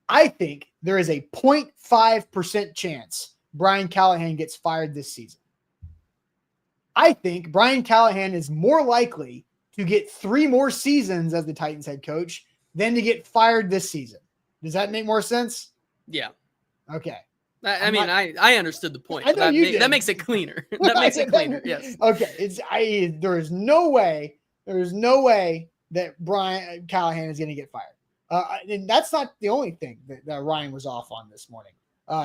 I think there is a 0.5% chance Brian Callahan gets fired this season. I think Brian Callahan is more likely to get 3 more seasons as the Titans head coach than to get fired this season. Does that make more sense? Yeah. Okay. I understood the point. I know that makes it cleaner. That makes it cleaner. Yes. Okay. There is no way that Brian Callahan is going to get fired. And that's not the only thing that Ryan was off on this morning.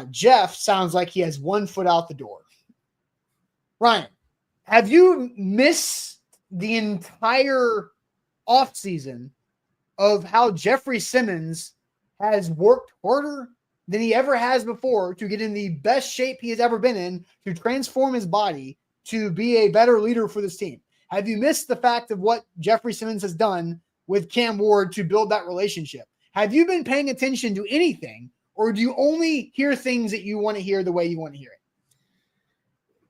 Jeff sounds like he has 1 foot out the door. Ryan, have you missed the entire offseason of how Jeffrey Simmons has worked harder than he ever has before to get in the best shape he has ever been in, to transform his body, to be a better leader for this team? Have you missed the fact of what Jeffrey Simmons has done with Cam Ward to build that relationship? Have you been paying attention to anything, or do you only hear things that you want to hear the way you want to hear it?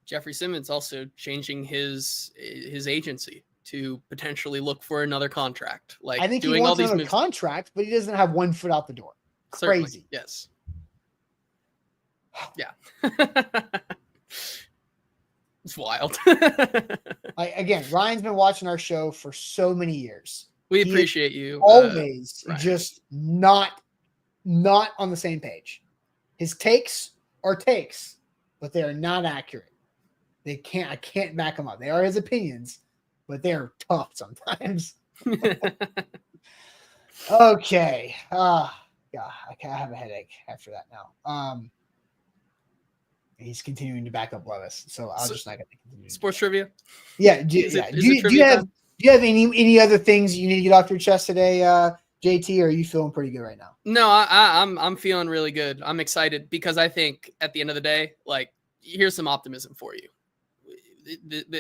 Jeffrey Simmons also changing his agency to potentially look for another contract. Like, I think doing he wants all these another moves. Contract, but he doesn't have 1 foot out the door. Certainly, Crazy. yes. Yeah. It's wild. Again, Ryan's been watching our show for so many years. We appreciate you. Always Ryan. just not on the same page. His takes are takes, but they are not accurate. I can't back them up. They are his opinions, but they're tough sometimes. Okay. Yeah, I have a headache after that now. He's continuing to back up Levis, so I'm just not going to continue. Sports trivia. Yeah, Is it trivia time? Do you have any other things you need to get off your chest today, JT? Or are you feeling pretty good right now? No, I'm feeling really good. I'm excited because I think at the end of the day, like, here's some optimism for you.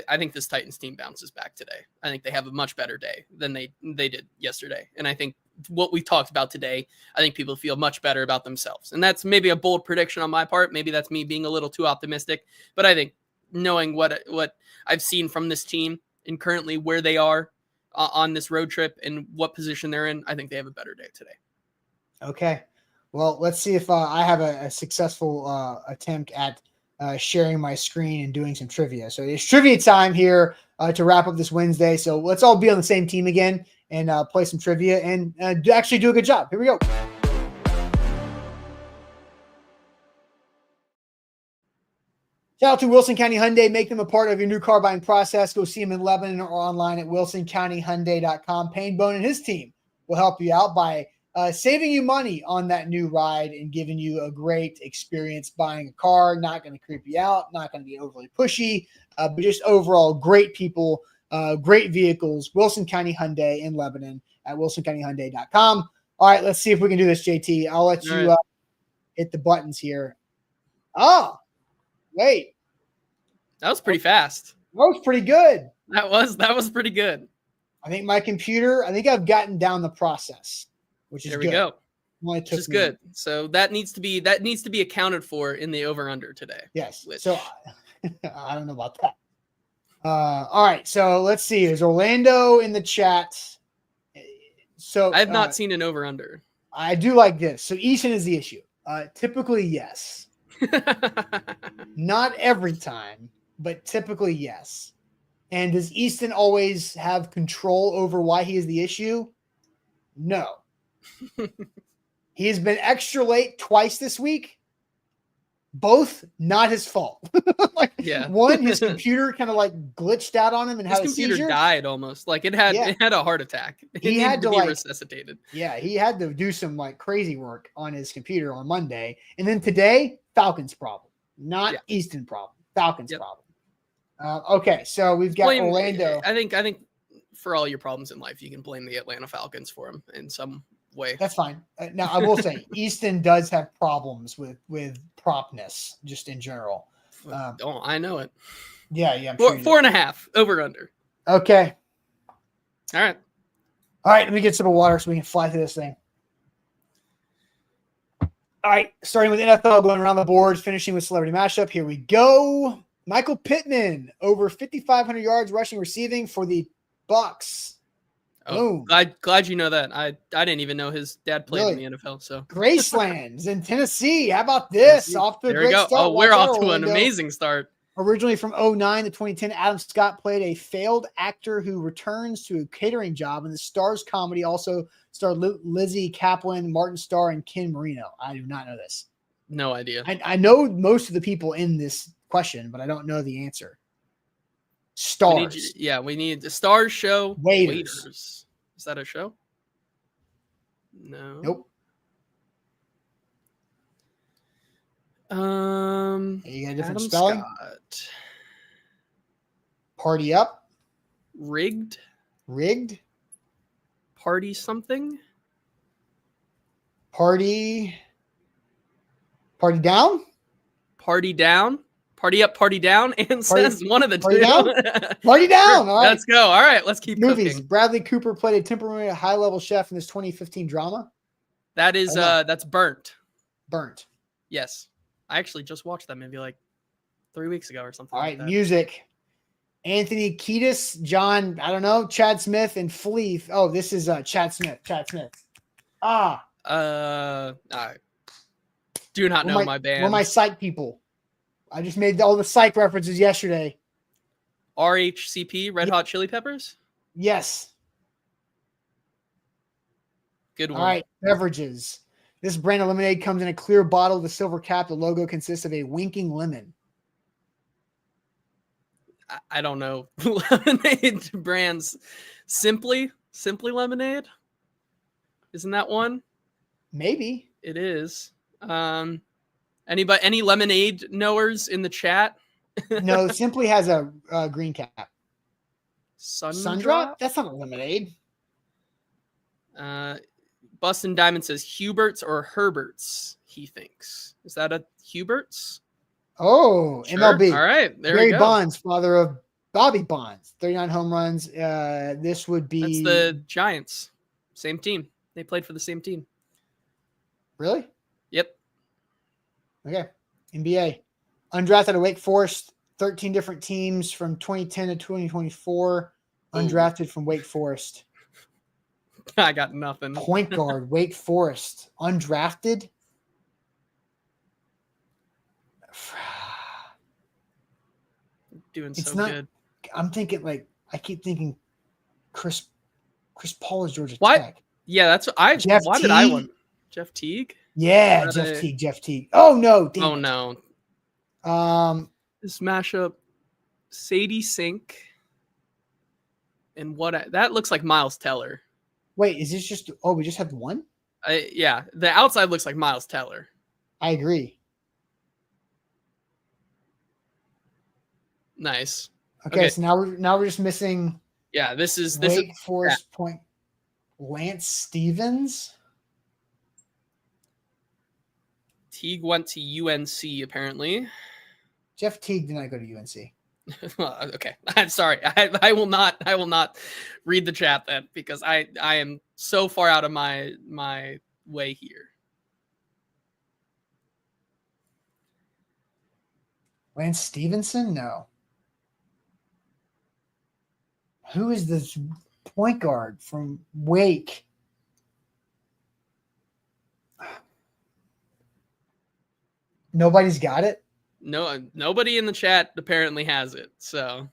I think this Titans team bounces back today. I think they have a much better day than they did yesterday. And I think what we talked about today, I think people feel much better about themselves. And that's maybe a bold prediction on my part. Maybe that's me being a little too optimistic. But I think knowing what I've seen from this team and currently where they are on this road trip and what position they're in, I think they have a better day today. Okay. Well, let's see if I have a successful attempt at sharing my screen and doing some trivia. So it's trivia time here to wrap up this Wednesday. So let's all be on the same team again and play some trivia and actually do a good job. Here we go. Shout out to Wilson County Hyundai. Make them a part of your new car buying process. Go see them in Lebanon or online at wilsoncountyhyundai.com. Payne Bone and his team will help you out by saving you money on that new ride and giving you a great experience buying a car. Not going to creep you out, not going to be overly pushy, but just overall great people, great vehicles. Wilson County Hyundai in Lebanon at wilsoncountyhyundai.com. All right, let's see if we can do this, JT. I'll let you hit the buttons here. Oh, wait. That was pretty fast. That was pretty good. That was pretty good. I think I've gotten down the process. Which is there we good. go. Which is good. So that needs to be accounted for in the over under today. Yes. So I don't know about that. All right. So let's see. There's Orlando in the chat. So I've not seen an over under. I do like this. So Easton is the issue. Typically, yes. Not every time, but typically, yes. And does Easton always have control over why he is the issue? No. He has been extra late twice this week. Both not his fault. One, his computer kind of like glitched out on him and his had a computer seizure. Died almost. Like it had a heart attack. He had to be like resuscitated. Yeah, he had to do some like crazy work on his computer on Monday. And then today, Falcons problem. Not Easton problem. Falcons problem. Okay, so we've got Orlando. I think for all your problems in life, you can blame the Atlanta Falcons for them in some way. That's fine. Now, I will say Easton does have problems with propness just in general. I know it. Yeah. I'm sure 4.5 over under. Okay. All right. Let me get some water so we can fly through this thing. All right. Starting with NFL, going around the boards, finishing with celebrity mashup. Here we go. Michael Pittman over 5,500 yards rushing, receiving for the Bucks. Oh, glad you know that. I didn't even know his dad played in the NFL. So Graceland's in Tennessee. How about this? Off to a great start. Oh, we're off to an amazing start. Originally from 2009 to 2010, Adam Scott played a failed actor who returns to a catering job. In the Stars comedy also starred Lizzie Kaplan, Martin Starr, and Ken Marino. I do not know this. No idea. I know most of the people in this question, but I don't know the answer. Stars. We need the Stars show. Waiters. Is that a show? No. Nope. You got a different Adam spelling? Scott. Party up. Rigged. Party something. Party down. Party up, party down, and says one of the two. Party down. All right. Let's go. All right, let's keep movies. Cooking. Bradley Cooper played a temporary high-level chef in this 2015 drama. That is that's Burnt. Burnt. Yes. I actually just watched that movie like 3 weeks ago or something. All right, music. Anthony Kiedis, John, I don't know, Chad Smith, and Flea. Oh, this is Chad Smith. I do not know my band. We're my psych people. I just made all the psych references yesterday. RHCP, Red Hot Chili Peppers? Yes. Good one. All right, beverages. This brand of lemonade comes in a clear bottle with a silver cap. The logo consists of a winking lemon. I don't know. Lemonade brands. Simply Lemonade? Isn't that one? Maybe. It is. Any lemonade knowers in the chat? No, Simply has a green cap. Sundrop? That's not a lemonade. Bustin Diamond says Hubert's or Herbert's, he thinks. Is that a Hubert's? Oh, Sure. MLB. All right. There Barry we go. Bonds, father of Bobby Bonds, 39 home runs. This would be. That's the Giants. Same team. They played for the same team. Really? Yep. Okay. NBA. Undrafted at Wake Forest, 13 different teams from 2010 to 2024. Undrafted from Wake Forest. I got nothing. Point guard, Wake Forest. Undrafted. Doing It's so not- good. I'm thinking I keep thinking Chris Paul is Georgia What? Tech. Yeah, that's what Jeff why did I Teague? want Jeff Teague? Yeah, Are they- Jeff Teague. Oh no. Damn Oh it. no. This mashup, Sadie Sink, and that looks like Miles Teller. Wait, is this just we just have one? Yeah, the outside looks like Miles Teller. I agree. Nice. Okay, Okay. so now we're just missing Yeah, this is Wake Forest point. Lance Stevens. Teague went to UNC apparently. Jeff Teague did not go to UNC. Well, okay, I'm sorry. I will not read the chat then because I am so far out of my way here. Lance Stevenson? No. Who is this point guard from Wake? Nobody's got it. No, nobody in the chat apparently has it. So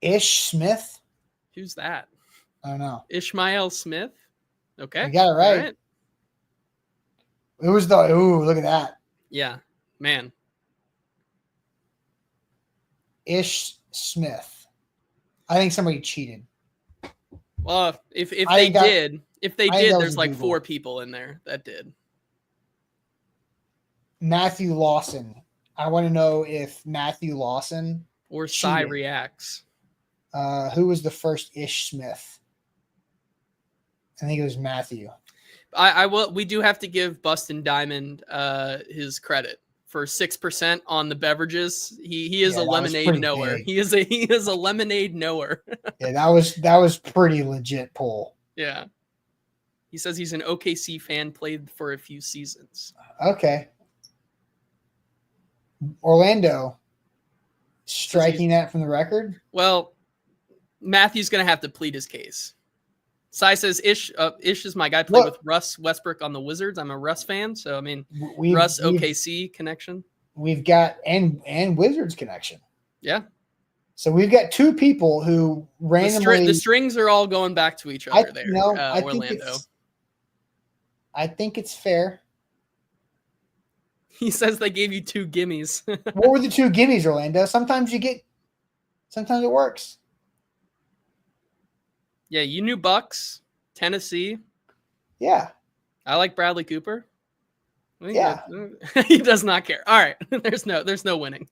Ish Smith? who's that? I don't know. Ishmael Smith. Okay, You got it right. All right. It was look at that. Yeah, man. Ish Smith. I think somebody cheated. Well, if I they think that- did, I think that there's was like Google. 4 people in there that did. Matthew Lawson. I want to know if Matthew Lawson, Or Psy cheated. reacts. Who was the first Ish Smith? I think it was Matthew. I will. We do have to give Bustin Diamond his credit for 6% on the beverages. He is Yeah, a that was lemonade pretty knower. big. He is a lemonade knower. Yeah, that was pretty legit pull. Yeah. He says he's an OKC fan, played for a few seasons. Okay. Orlando striking that from the record. Well, Matthew's going to have to plead his case. Sai says Ish is my guy. Played with Russ Westbrook on the Wizards. I'm a Russ fan, so I mean Russ OKC connection. We've got and Wizards connection. Yeah. So we've got 2 people who randomly. The strings are all going back to each other there. I think Orlando. I think it's fair. He says they gave you 2 gimmies. What were the 2 gimmies, Orlando? Sometimes it works. Yeah, you knew Bucks, Tennessee. Yeah. I like Bradley Cooper. Yeah. He does not care. All right. There's no winning.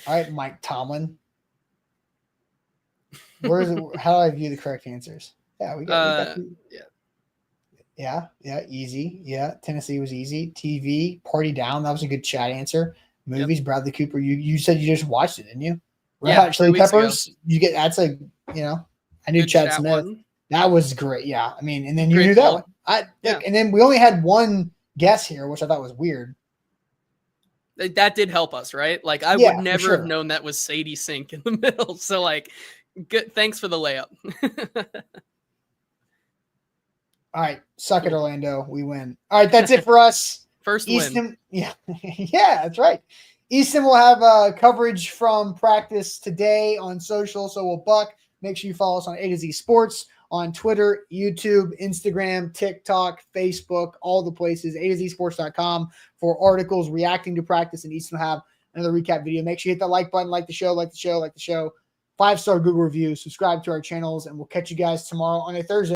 All right, Mike Tomlin. Where is it? How do I view the correct answers? Yeah, we got yeah, easy. Yeah, Tennessee was easy. TV, Party Down, that was a good chat answer. Movies, Bradley Cooper. You said you just watched it, didn't you? Red Hot Chili 3 weeks ago. Peppers. You get that's like I knew Good Chad chat Smith. one. That was great. Yeah, I mean, and then you Great knew that call. one. And then we only had one guess here, which I thought was weird. That did help us, right? Like I Yeah, would for never sure. have known that was Sadie Sink in the middle. So like, good. Thanks for the layup. All right, suck it, Orlando. We win. All right, that's it for us. First win. Easton, yeah, that's right. Easton will have coverage from practice today on social. So will Buck. Make sure you follow us on A to Z Sports on Twitter, YouTube, Instagram, TikTok, Facebook, all the places. A to Z Sports.com for articles reacting to practice, and Easton will have another recap video. Make sure you hit that like button, like the show. 5-star Google review, subscribe to our channels, and we'll catch you guys tomorrow on a Thursday.